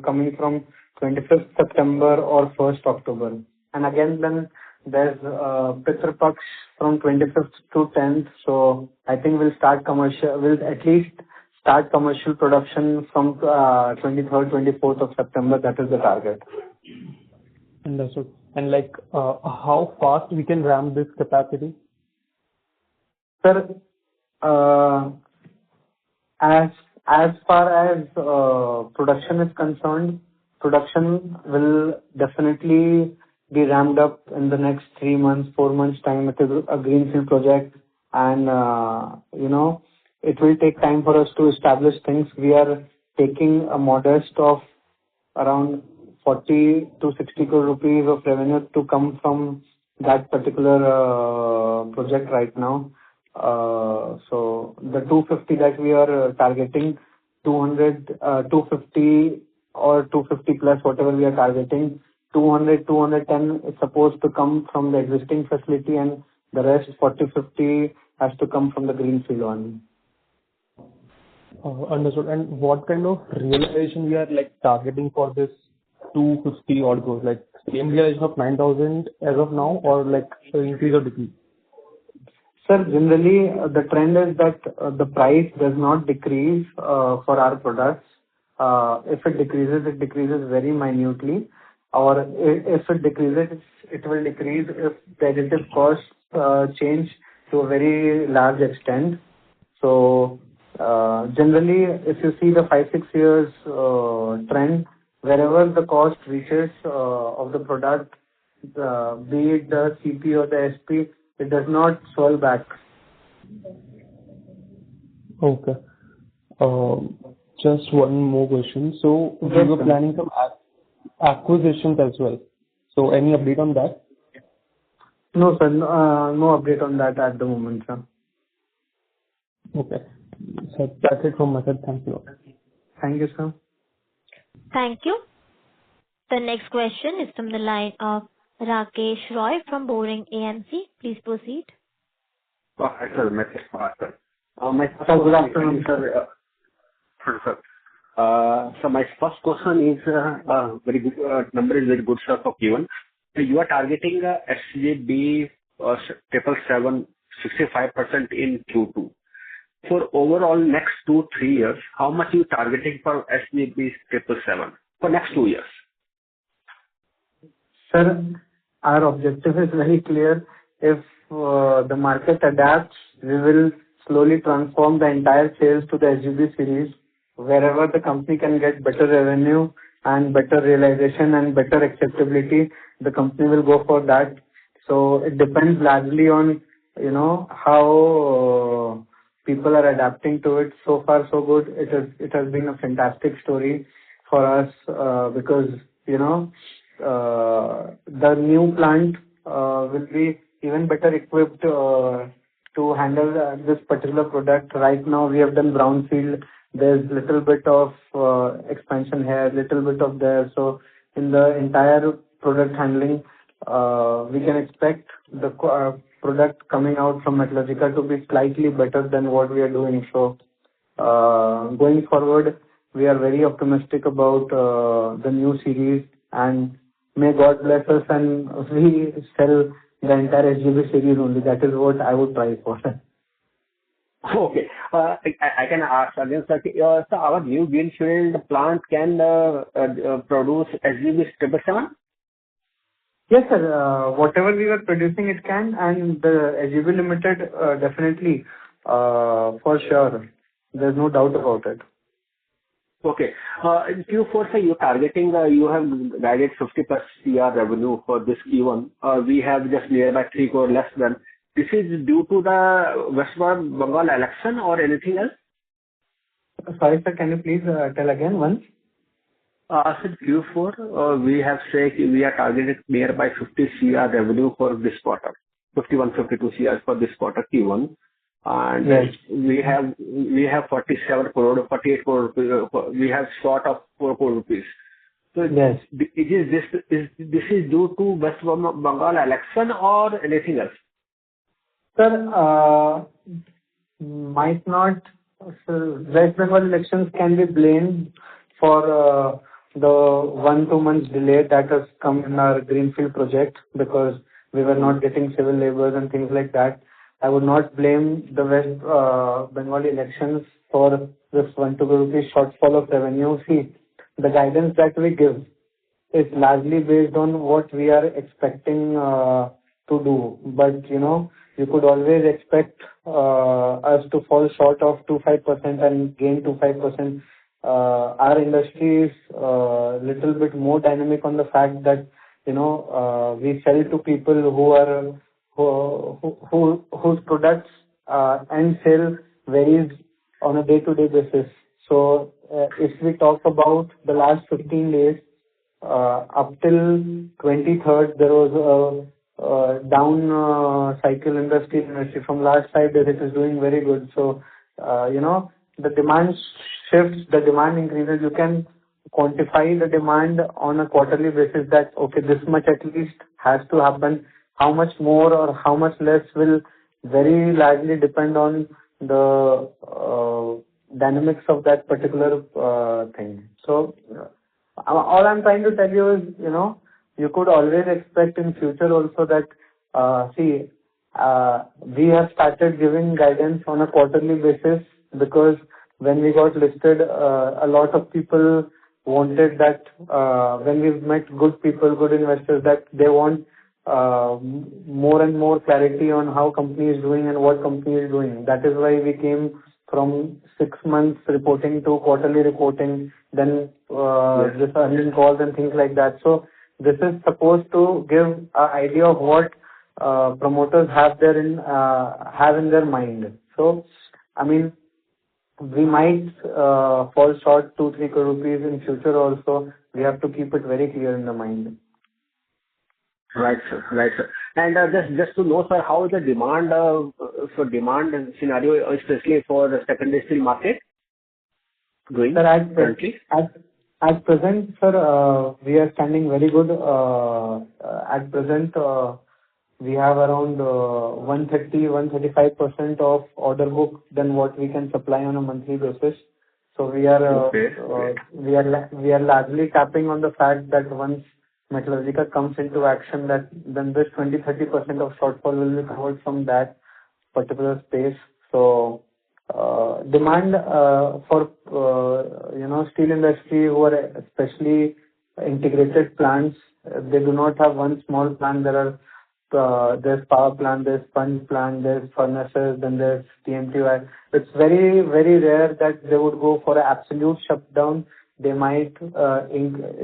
coming from 25th September or 1st October. And again, then there's Pitru Paksh from 25th to 10th. So I think we'll at least start commercial production from 23rd, 24th of September. That is the target. Understood. And how fast we can ramp this capacity? Sir, as far as production is concerned, production will definitely be ramped up in the next 3 months, 4 months time. It is a greenfield project, and it will take time for us to establish things. We are taking a modest of around 40 to 60 crore rupees of revenue to come from that particular project right now. So the 250 that we are targeting, 250 or 250 plus, whatever we are targeting, 200, 210 is supposed to come from the existing facility, and the rest 40, 50 has to come from the greenfield one. Understood. And what kind of realization we are like targeting for this 250 odd crores? Like same realization of 9,000 as of now, or like increase or decrease? Sir, generally, the trend is that the price does not decrease for our products. If it decreases very minutely, or if it decreases, it will decrease if the additive costs change to a very large extent. So, generally, if you see the 5-6 years trend, wherever the cost reaches of the product, be it the CP or the SP, it does not swell back. Okay. Just one more question. So we were planning some acquisitions as well. So any update on that? No, sir. No update on that at the moment, sir. Okay. So that's it from my side. Thank you. Thank you, sir. Thank you. The next question is from the line of Rakesh Roy from Boring AMC. Please proceed. Hi, sir. My first Sir, good question afternoon, is, sir. So my first question is, very good, number is very good, sir, for Q1. So you are targeting SGB 777, 65% in Q2. For overall next 2-3 years, how much you targeting for SGB 777 for next 2 years? Sir, our objective is very clear. If the market adapts, we will slowly transform the entire sales to the SGB series. Wherever the company can get better revenue and better realization and better acceptability, the company will go for that. So it depends largely on, how people are adapting to it. So far, so good. It has been a fantastic story for us because, the new plant will be even better equipped to handle this particular product. Right now, we have done brownfield. There's little bit of expansion here, little bit of there. So in the entire product handling, we can expect the product coming out from Metallurgica to be slightly better than what we are doing. So going forward, we are very optimistic about the new series, and may God bless us and we sell the entire SGB series only. That is what I would try for. Okay. I can ask again, sir. So our new greenfield plant can produce SGB 777? Yes, sir. Whatever we were producing, it can, and the SGB Limited definitely, for sure. There's no doubt about it. Okay. In Q4, sir, you're targeting, you have guided 50+ CR revenue for this Q1. We have just nearby 3 crore less than. This is due to the West Bengal election or anything else? Sorry, sir, can you please tell again once? Sir, Q4, we have said we are targeted nearby 50 CR revenue for this quarter, 51, 52 CR for this quarter Q1. And yes, we have 47 crore, 48 crore, we have short of 4 crore rupees. So yes, this is due to West Bengal election or anything else? Sir, might not. So West Bengal elections can be blamed for the 1-2 months delay that has come in our greenfield project, because we were not getting civil laborers and things like that. I would not blame the West Bengal elections for this 1-2 crore rupees shortfall of revenue. See, the guidance that we give is largely based on what we are expecting to do. But, you could always expect us to fall short of 2-5% and gain 2-5%. Our industry is little bit more dynamic on the fact that, we sell to people who are whose products and sale varies on a day-to-day basis. So if we talk about the last 15 days, up till 23rd, there was a down cycle in the steel industry. From last 5 days, it is doing very good. So, the demand shifts, the demand increases. You can quantify the demand on a quarterly basis that, okay, this much at least has to happen. How much more or how much less will very largely depend on the dynamics of that particular thing. So all I'm trying to tell you is, you could always expect in future also that, we have started giving guidance on a quarterly basis because when we got listed, a lot of people wanted that, when we've met good people, good investors, that they want more and more clarity on how company is doing and what company is doing. That is why we came from 6 months reporting to quarterly reporting, then this earnings calls and things like that. So this is supposed to give an idea of what promoters have in their mind. So, I mean, we might fall short 2-3 crore rupees in future also. We have to keep it very clear in the mind. Right, sir. Right, sir. And just to know, sir, how is the demand scenario, especially for the secondary steel market, going currently? At present, sir, we are standing very good. At present, we have around 135% of order book than what we can supply on a monthly basis. So we are we are largely tapping on the fact that once Metallurgica comes into action, then this 20-30% of shortfall will be covered from that particular space. So demand for steel industry who are especially integrated plants, they do not have one small plant. There's power plant, there's sponge plant, there's furnaces, then there's TMT. It's very, very rare that they would go for an absolute shutdown. They might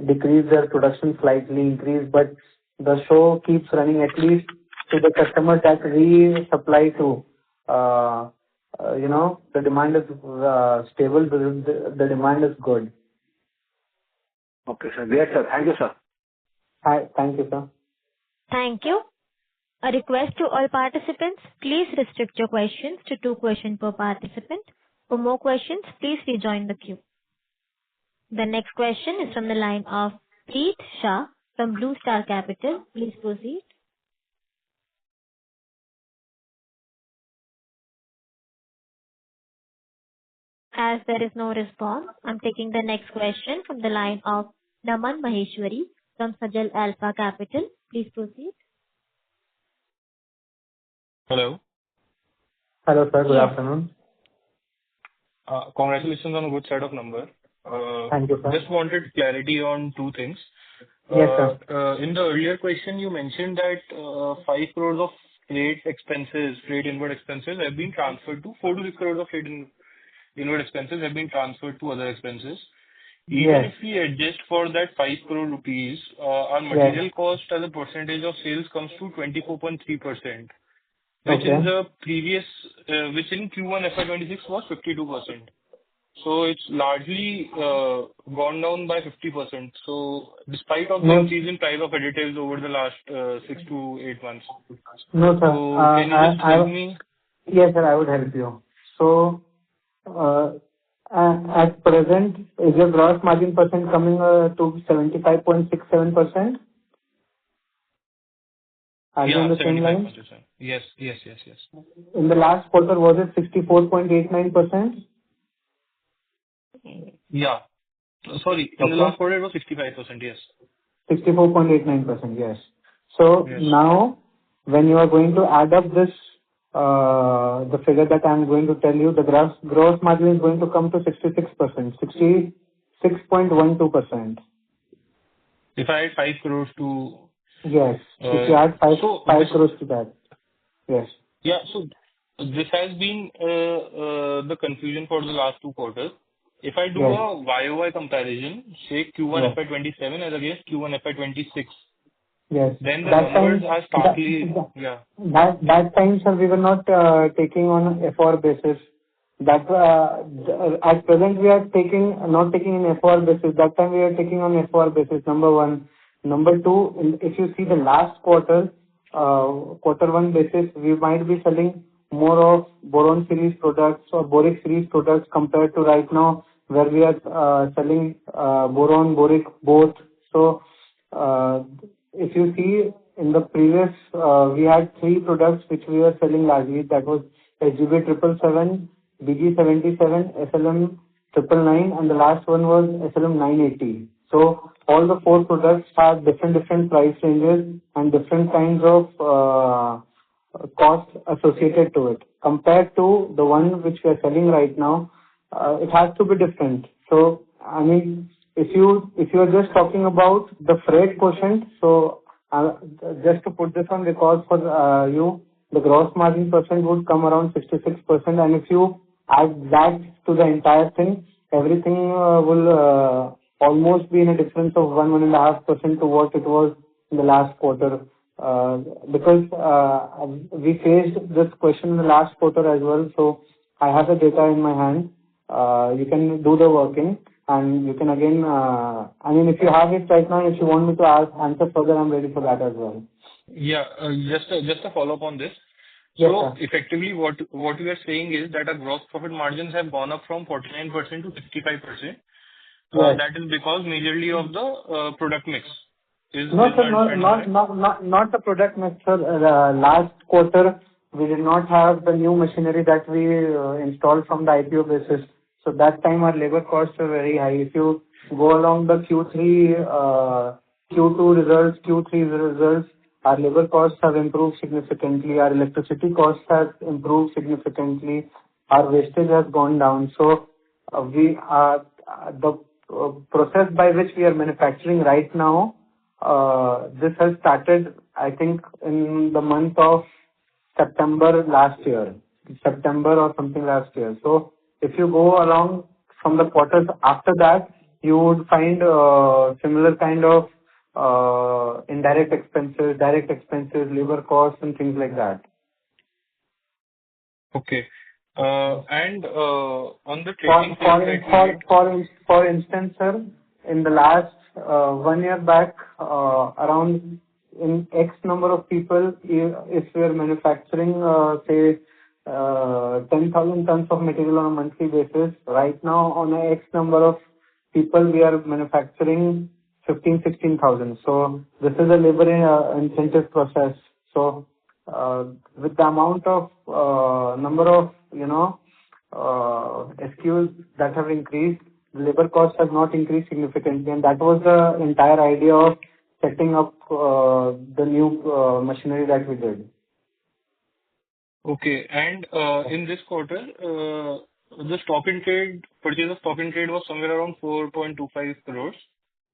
decrease their production slightly, increase, but the show keeps running at least to the customers that we supply to. The demand is stable, the demand is good. Okay, sir. Great, sir. Thank you, sir. Hi. Thank you, sir. Thank you. A request to all participants, please restrict your questions to 2 questions per participant. For more questions, please rejoin the queue. The next question is from the line of Preet Shah from Blue Star Capital. Please proceed. As there is no response, I'm taking the next question from the line of Naman Maheshwari from Sajal Alpha Capital. Please proceed. Hello. Hello, sir. Good afternoon. Congratulations on a good set of numbers. Thank you, sir. Just wanted clarity on 2 things. Yes, sir. In the earlier question, you mentioned that 5 crores of freight inward expenses have been transferred to 4 to 6 crores of freight inward expenses have been transferred to other expenses. Even if we adjust for that 5 crore rupees, our material cost as a percentage of sales comes to 24.3%, which in the previous, which in Q1FY26 was 52%. So it's largely gone down by 50%. So despite of the increase in price of additives over the last 6 to 8 months. No, sir. So can you just help me? Yes, sir, I would help you. So at present, is your gross margin percent coming to 75.67%? Are you on the same line? Yes. In the last quarter, was it 64.89%? Yeah. Sorry, in the last quarter it was 65%, yes. 64.89%, yes. So now, when you are going to add up this, the figure that I am going to tell you, the gross margin is going to come to 66%, 66.12%. If I add 5 crores to... Yes, if you add 5 crores to that. Yes. Yeah, so this has been the confusion for the last 2 quarters. If I do a YOY comparison, say Q1 FY27 as against Q1 FY26, then the numbers are starkly... That time, sir, we were not taking on FOR basis. That at present we are not taking in FOR basis. That time we are taking on FOR basis, number 1. Number 2, if you see the last quarter, quarter 1 basis, we might be selling more of boron series products or boric series products compared to right now where we are selling boron, boric, both. So if you see in the previous, we had three products which we were selling largely. That was SGB 777, BG 77, SLM 999, and the last one was SLM 980. So all the four products have different price ranges and different kinds of costs associated to it. Compared to the one which we are selling right now, it has to be different. So, I mean, if you are just talking about the freight quotient, so just to put this on record for you, the gross margin percent would come around 66%, and if you add that to the entire thing, everything will almost be in a difference of 1.5% to what it was in the last quarter. Because we faced this question in the last quarter as well, so I have the data in my hand. You can do the working, and you can again, I mean, if you have it right now, if you want me to answer further, I'm ready for that as well. Yeah, just a follow-up on this. Yes, So sir. effectively, what we are saying is that our gross profit margins have gone up from 49% to 65%. Yes. That is because majorly of the product mix. No, sir, not the product mix, sir. Last quarter, we did not have the new machinery that we installed from the IPO basis. So that time our labor costs were very high. If you go along the Q2 results, Q3 results, our labor costs have improved significantly. Our electricity costs have improved significantly. Our wastage has gone down. So the process by which we are manufacturing right now, this has started, I think, in the month of September last year, September or something last year. So if you go along from the quarters after that, you would find similar kind of indirect expenses, direct expenses, labor costs, and things like that. Okay. And on the trading For instance, sir, in the last 1 year back, around in X number of people, if we are manufacturing, say, 10,000 tons of material on a monthly basis, right now on a X number of people, we are manufacturing 16,000. So this is a labor incentive process. So with the amount of number of SKUs that have increased, labor costs have not increased significantly, and that was the entire idea of setting up the new machinery that we did. Okay. And in this quarter, the stock in trade, purchase of stock in trade was somewhere around 4.25 crores.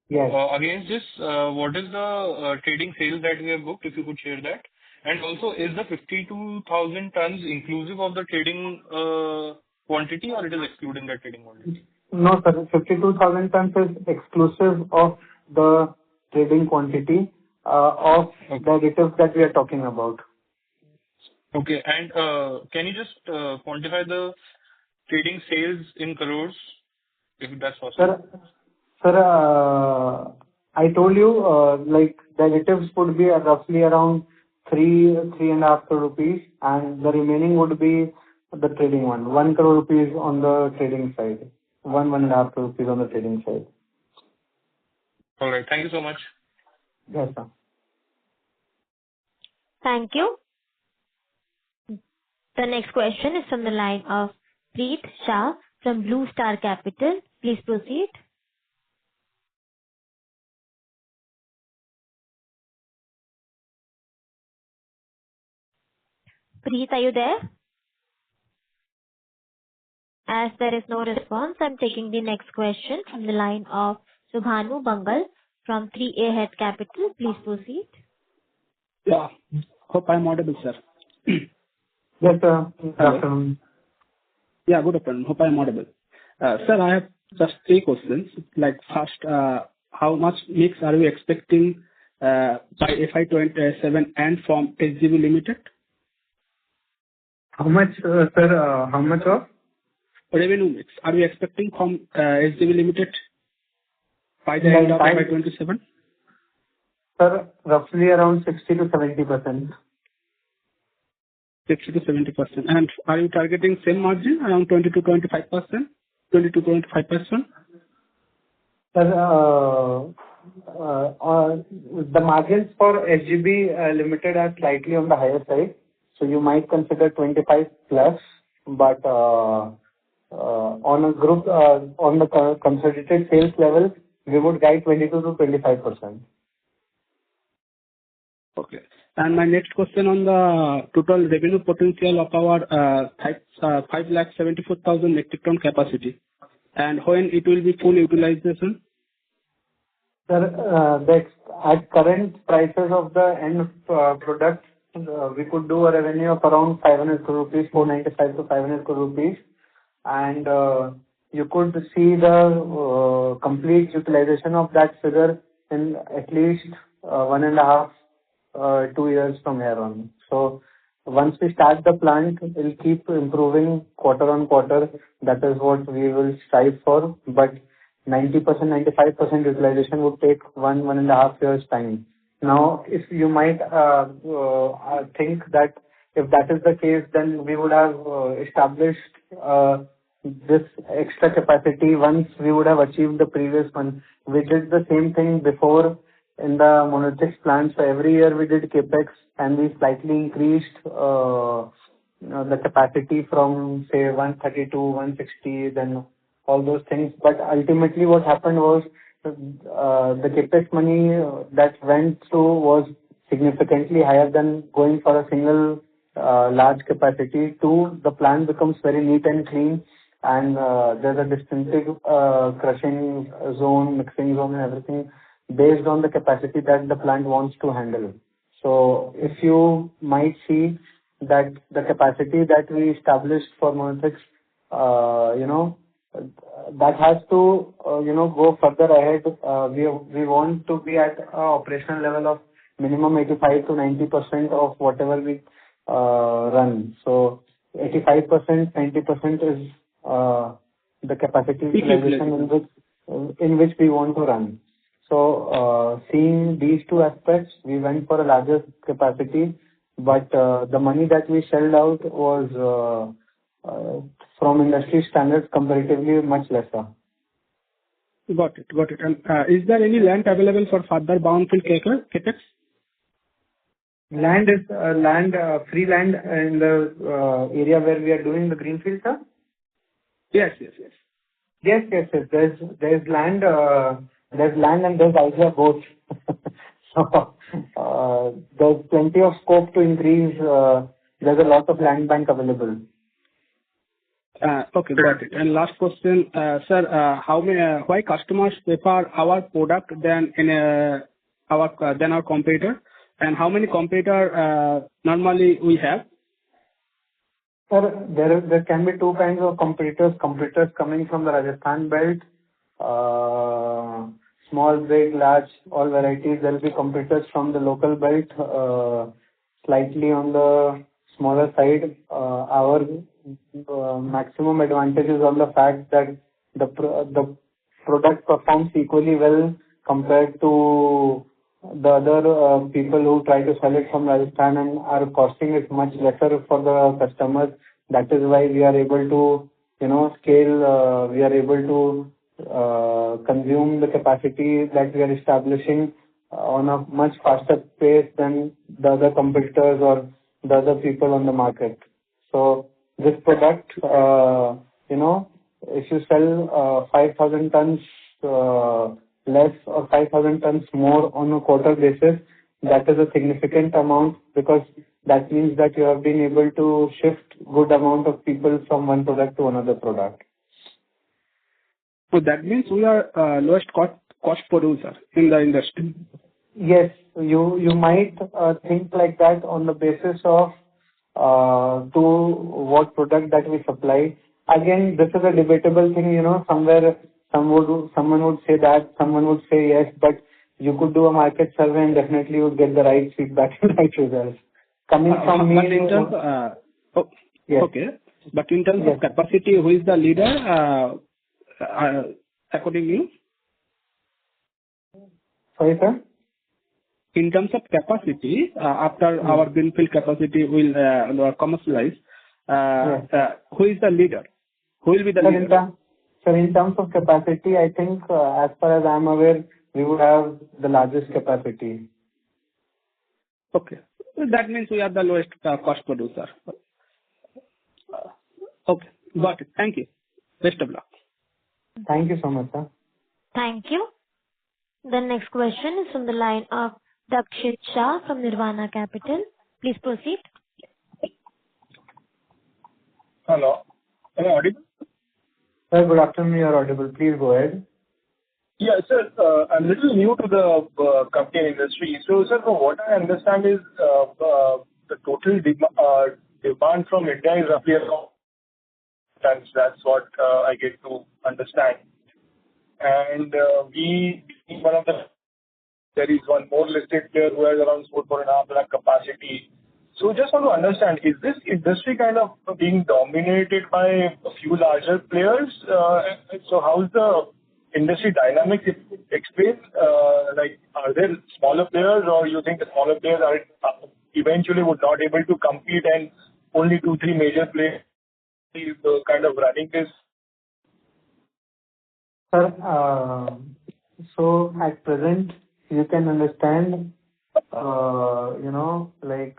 Yes. Against this, what is the trading sales that we have booked, if you could share that? And also, is the 52,000 tons inclusive of the trading quantity, or it is excluding that trading quantity? No, sir. 52,000 tons is exclusive of the trading quantity of the additives that we are talking about. Okay. And can you just quantify the trading sales in crores, if that's possible? Sir, I told you, like the additives would be roughly around 3.5 crore rupees, and the remaining would be the trading one. 1 crore rupees on the trading side. 1.5 crore rupees on the trading side. All right. Thank you so much. Yes, sir. Thank you. The next question is from the line of Preet Shah from Blue Star Capital. Please proceed. Preet, are you there? As there is no response, I'm taking the next question from the line of Subhanu Bangal from 3A Head Capital. Please proceed. Yeah. Hope I'm audible, sir. Yes, sir. Good afternoon. Yeah, good afternoon. Hope I'm audible. Sir, I have just 3 questions. Like first, how much mix are we expecting by FY27 and from SGB Limited? How much, sir? How much of? Revenue mix are we expecting from SGB Limited by the end of FY27? Sir, roughly around 60 to 70%. 60 to 70%. And are you targeting same margin, around 20 to 25%? 20-25%? Sir, the margins for SGB Limited are slightly on the higher side, so you might consider 25 plus, but on a group, on the consolidated sales level, we would guide 22 to 25%. Okay. And my next question on the total revenue potential of our 574,000 metric ton capacity, and when it will be full utilization? Sir, at current prices of the end product, we could do a revenue of around 500 crore rupees, 495 to 500 crore rupees, and you could see the complete utilization of that figure in at least 1.5, 2 years from here on. So once we start the plant, it will keep improving quarter on quarter. That is what we will strive for. But 90%, 95% utilization would take 1.5 years time. Now, if you might think that if that is the case, then we would have established this extra capacity once we would have achieved the previous one. We did the same thing before in the Monolithisch plant. So every year we did capex and we slightly increased the capacity from say 130 to 160, then all those things. But ultimately what happened was the capex money that went through was significantly higher than going for a single large capacity. Two, the plant becomes very neat and clean, and there's a distinctive crushing zone, mixing zone and everything based on the capacity that the plant wants to handle. So if you might see that the capacity that we established for Monolithisch, that has to, go further ahead. We want to be at operational level of minimum 85 to 90% of whatever we run. So 85%, 90% is the capacity utilization in which we want to run. So seeing these two aspects, we went for a larger capacity, but the money that we shelled out was from industry standards comparatively much lesser. Got it. And is there any land available for further brownfield capex? Land is free land in the area where we are doing the greenfield, sir? Yes. Yes. There's land. There's land and there's idea both. So there's plenty of scope to increase. There's a lot of land bank available. Okay, got it. And last question, sir, why customers prefer our product than our competitor, and how many competitor normally we have? Sir, there can be two kinds of competitors. Competitors coming from the Rajasthan belt, small, big, large, all varieties. There will be competitors from the local belt, slightly on the smaller side. Our maximum advantage is on the fact that the product performs equally well compared to the other people who try to sell it from Rajasthan, and our costing is much lesser for the customers. That is why we are able to, scale. We are able to consume the capacity that we are establishing on a much faster pace than the other competitors or the other people on the market. So this product, if you sell 5,000 tons less or 5,000 tons more on a quarter basis, that is a significant amount, because that means that you have been able to shift good amount of people from one product to another product. So that means we are lowest cost producer in the industry. Yes, you might think like that on the basis of to what product that we supply. Again, this is a debatable thing, somewhere someone would say that, someone would say yes, but you could do a market survey and definitely you would get the right feedback and right results. Coming from me. But in terms, yes. Okay. But in terms of capacity, who is the leader according to you? Sorry, sir? In terms of capacity, after our greenfield capacity will commercialize, who is the leader? Who will be the leader? So in terms of capacity, I think, as far as I'm aware, we would have the largest capacity. Okay. That means we are the lowest cost producer. Okay. Got it. Thank you. Best of luck. Thank you so much, sir. Thank you. The next question is from the line of Dakshit Shah from Nirvana Capital. Please proceed. Hello. Am I audible? Sir, good afternoon. You are audible. Please go ahead. Yeah, sir. I'm a little new to the company and industry. So, sir, from what I understand is the total demand from India is roughly around tons. That's what I get to understand. And we, one of the, there is one more listed player who has around 4.5 lakh capacity. So just want to understand, is this industry kind of being dominated by a few larger players? So how's the industry dynamics explain? Like, are there smaller players, or you think the smaller players are eventually would not able to compete and only 2-3 major players kind of running this? Sir, so at present, you can understand, like,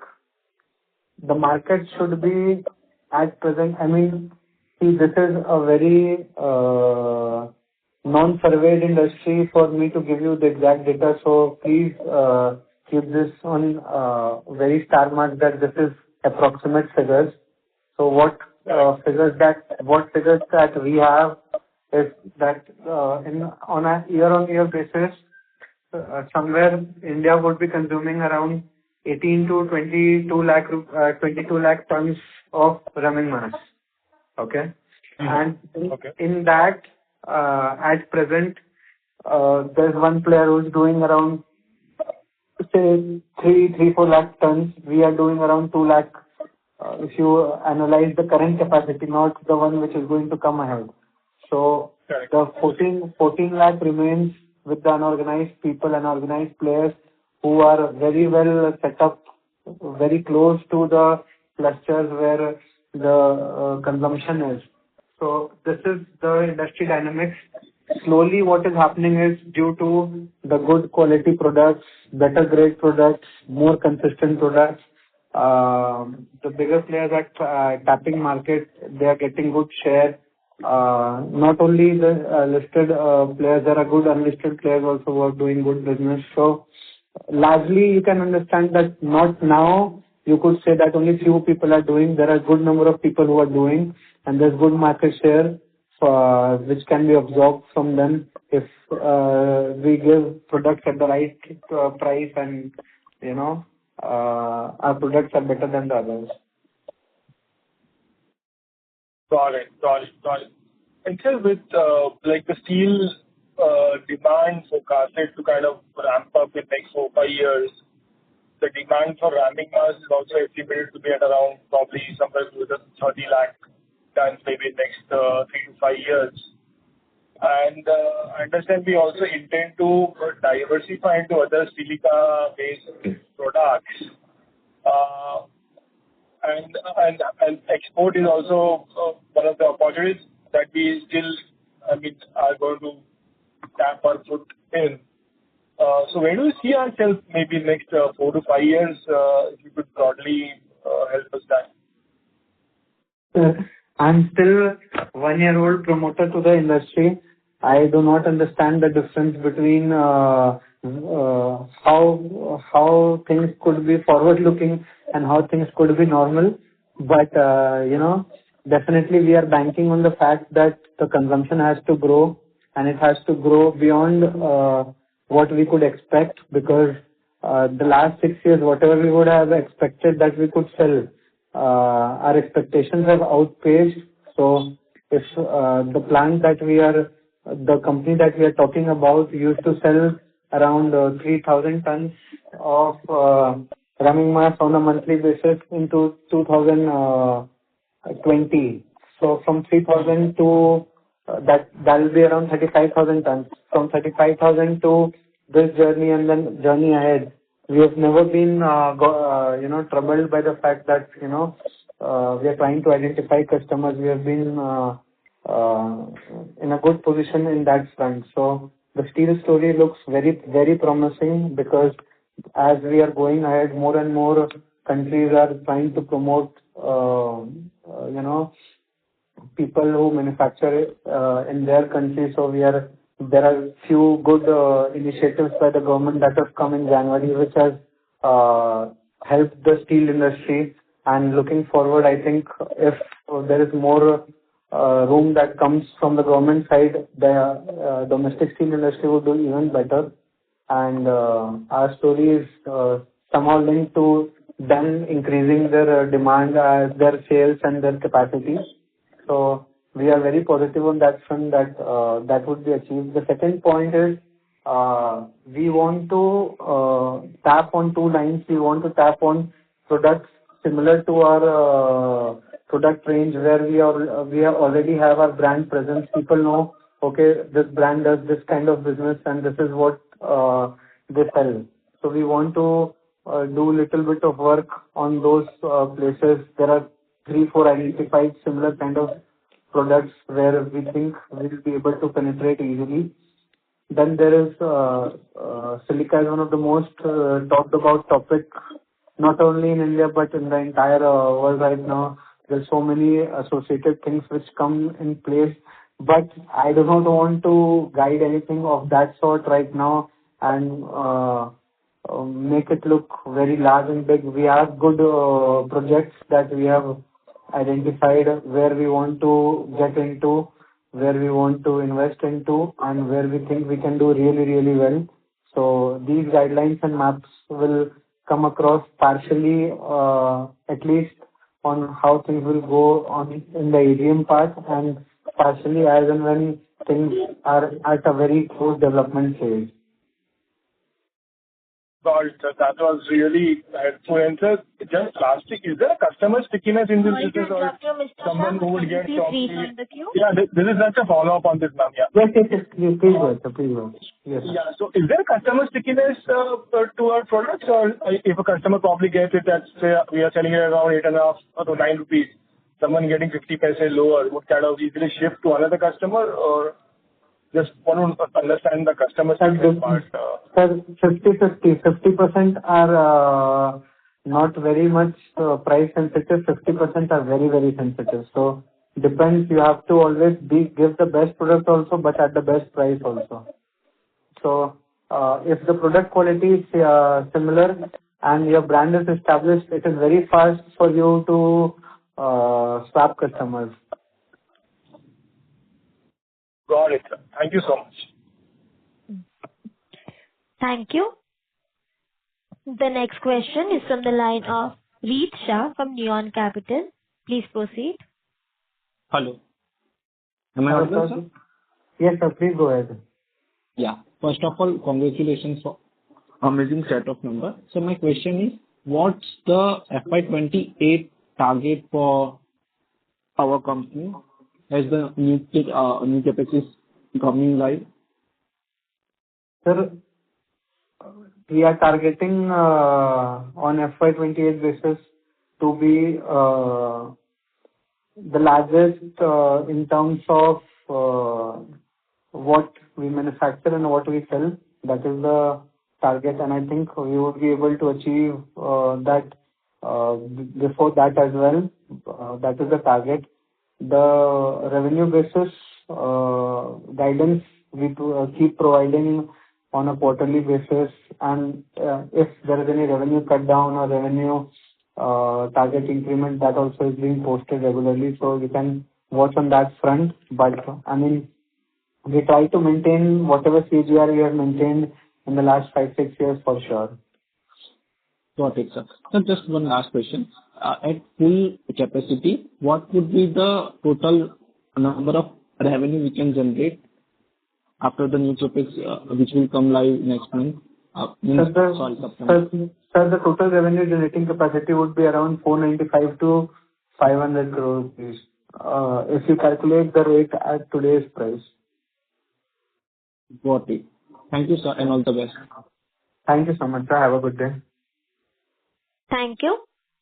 the market should be at present, I mean, see, this is a very non-surveyed industry for me to give you the exact data. So please keep this on very star mark that this is approximate figures. So what figures that we have is that on a year-on-year basis, somewhere India would be consuming around 18 to 22 lakh tons of ramming mass. Okay. And in that, at present, there's one player who's doing around, say, 3-4 lakh tons. We are doing around 2 lakh. If you analyze the current capacity, not the one which is going to come ahead. So the 14 lakh remains with the unorganized people and organized players who are very well set up, very close to the clusters where the consumption is. So this is the industry dynamics. Slowly what is happening is due to the good quality products, better grade products, more consistent products, the bigger players are tapping market, they are getting good share. Not only the listed players, there are good unlisted players also who are doing good business. So largely you can understand that not now you could say that only few people are doing. There are good number of people who are doing, and there's good market share which can be absorbed from them if we give products at the right price and our products are better than the others. Got it. And sir, with like the steel demand forecasted to kind of ramp up in next 4-5 years, the demand for ramming mass is also estimated to be at around probably somewhere close to 30 lakh tons maybe next 3 to 5 years. And I understand we also intend to diversify into other silica-based products. And export is also one of the opportunities that we still, are going to tap our foot in. So where do you see ourselves maybe next 4 to 5 years? If you could broadly help us that. I'm still 1-year-old promoter to the industry. I do not understand the difference between how things could be forward-looking and how things could be normal. But, definitely we are banking on the fact that the consumption has to grow, and it has to grow beyond what we could expect, because the last 6 years, whatever we would have expected that we could sell, our expectations have outpaced. So if the company that we are talking about used to sell around 3,000 tons of ramming mass on a monthly basis into 2020. So from 3,000 to that will be around 35,000 tons. From 35,000 to this journey and then journey ahead, we have never been troubled by the fact that we are trying to identify customers. We have been in a good position in that front. So the steel story looks very, very promising because as we are going ahead, more and more countries are trying to promote, people who manufacture in their country. So there are few good initiatives by the government that have come in January, which has helped the steel industry. And looking forward, I think if there is more room that comes from the government side, the domestic steel industry will do even better. And our story is somehow linked to them increasing their demand, their sales and their capacity. So we are very positive on that front that that would be achieved. The second point is we want to tap on two lines. We want to tap on products similar to our product range where we already have our brand presence. People know, okay, this brand does this kind of business and this is what they sell. So we want to do little bit of work on those places. There are 3-4 identified similar kind of products where we think we will be able to penetrate easily. Then there is silica is one of the most talked about topic, not only in India but in the entire world right now. There's so many associated things which come in place, but I do not want to guide anything of that sort right now and make it look very large and big. We have good projects that we have identified where we want to get into, where we want to invest into, and where we think we can do really, really well. So these guidelines and maps will come across partially, at least on how things will go on in the AGM part, and partially as and when things are at a very close development phase. Got it, sir. That was really helpful. And sir, just lastly, is there a customer stickiness in this business or someone who would get Please rejoin the queue. Yeah, this is just a follow-up on this, ma'am. Yeah. Yes. Please go ahead, sir. Please go ahead. Yes. Yeah. So is there a customer stickiness to our products, or if a customer probably gets it at, say, we are selling it around 8.5 or 9 rupees, someone getting 50 paise lower would kind of easily shift to another customer, or just want to understand the customer stickiness part? Sir, 50-50. 50% are not very much price sensitive. 50% are very, very sensitive. So depends. You have to always give the best product also, but at the best price also. So if the product quality is similar and your brand is established, it is very fast for you to swap customers. Got it, sir. Thank you so much. Thank you. The next question is from the line of Reet Shah from Neon Capital. Please proceed. Hello. Am I audible, sir? Yes, sir. Please go ahead. Yeah. First of all, congratulations for amazing set of numbers. So my question is, what's the FY28 target for our company as the new capex is coming live? Sir, we are targeting on FY28 basis to be the largest in terms of what we manufacture and what we sell. That is the target, and I think we would be able to achieve that before that as well. That is the target. The revenue basis guidance we keep providing on a quarterly basis, and if there is any revenue cut down or revenue target increment, that also is being posted regularly, so you can watch on that front. But I mean, we try to maintain whatever CAGR we have maintained in the last 5-6 years for sure. Got it, sir. So just one last question. At full capacity, what would be the total number of revenue we can generate after the new capex, which will come live next month? September. Sir, the total revenue generating capacity would be around 495 to 500 crores rupees, if you calculate the rate at today's price. Got it. Thank you, sir, and all the best. Thank you so much, sir. Have a good day. Thank you.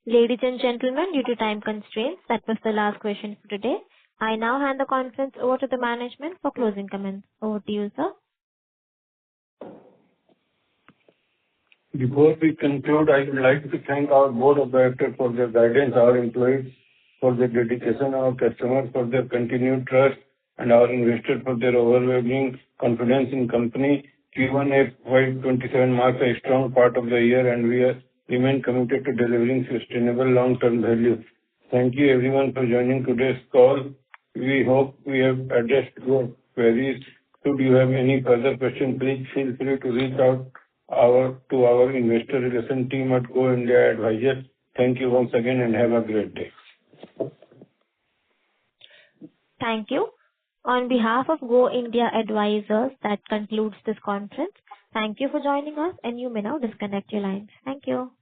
Ladies and gentlemen, due to time constraints, that was the last question for today. I now hand the conference over to the management for closing comments. Over to you, sir. Before we conclude, I would like to thank our board of directors for their guidance, our employees for their dedication, our customers for their continued trust, and our investors for their overwhelming confidence in company. Q1FY27 marks a strong part of the year, and we remain committed to delivering sustainable long-term value. Thank you everyone for joining today's call. We hope we have addressed your queries. Should you have any further questions, please feel free to reach out to our investor relation team at Go India Advisors. Thank you once again and have a great day. Thank you. On behalf of Go India Advisors, that concludes this conference. Thank you for joining us, and you may now disconnect your lines. Thank you.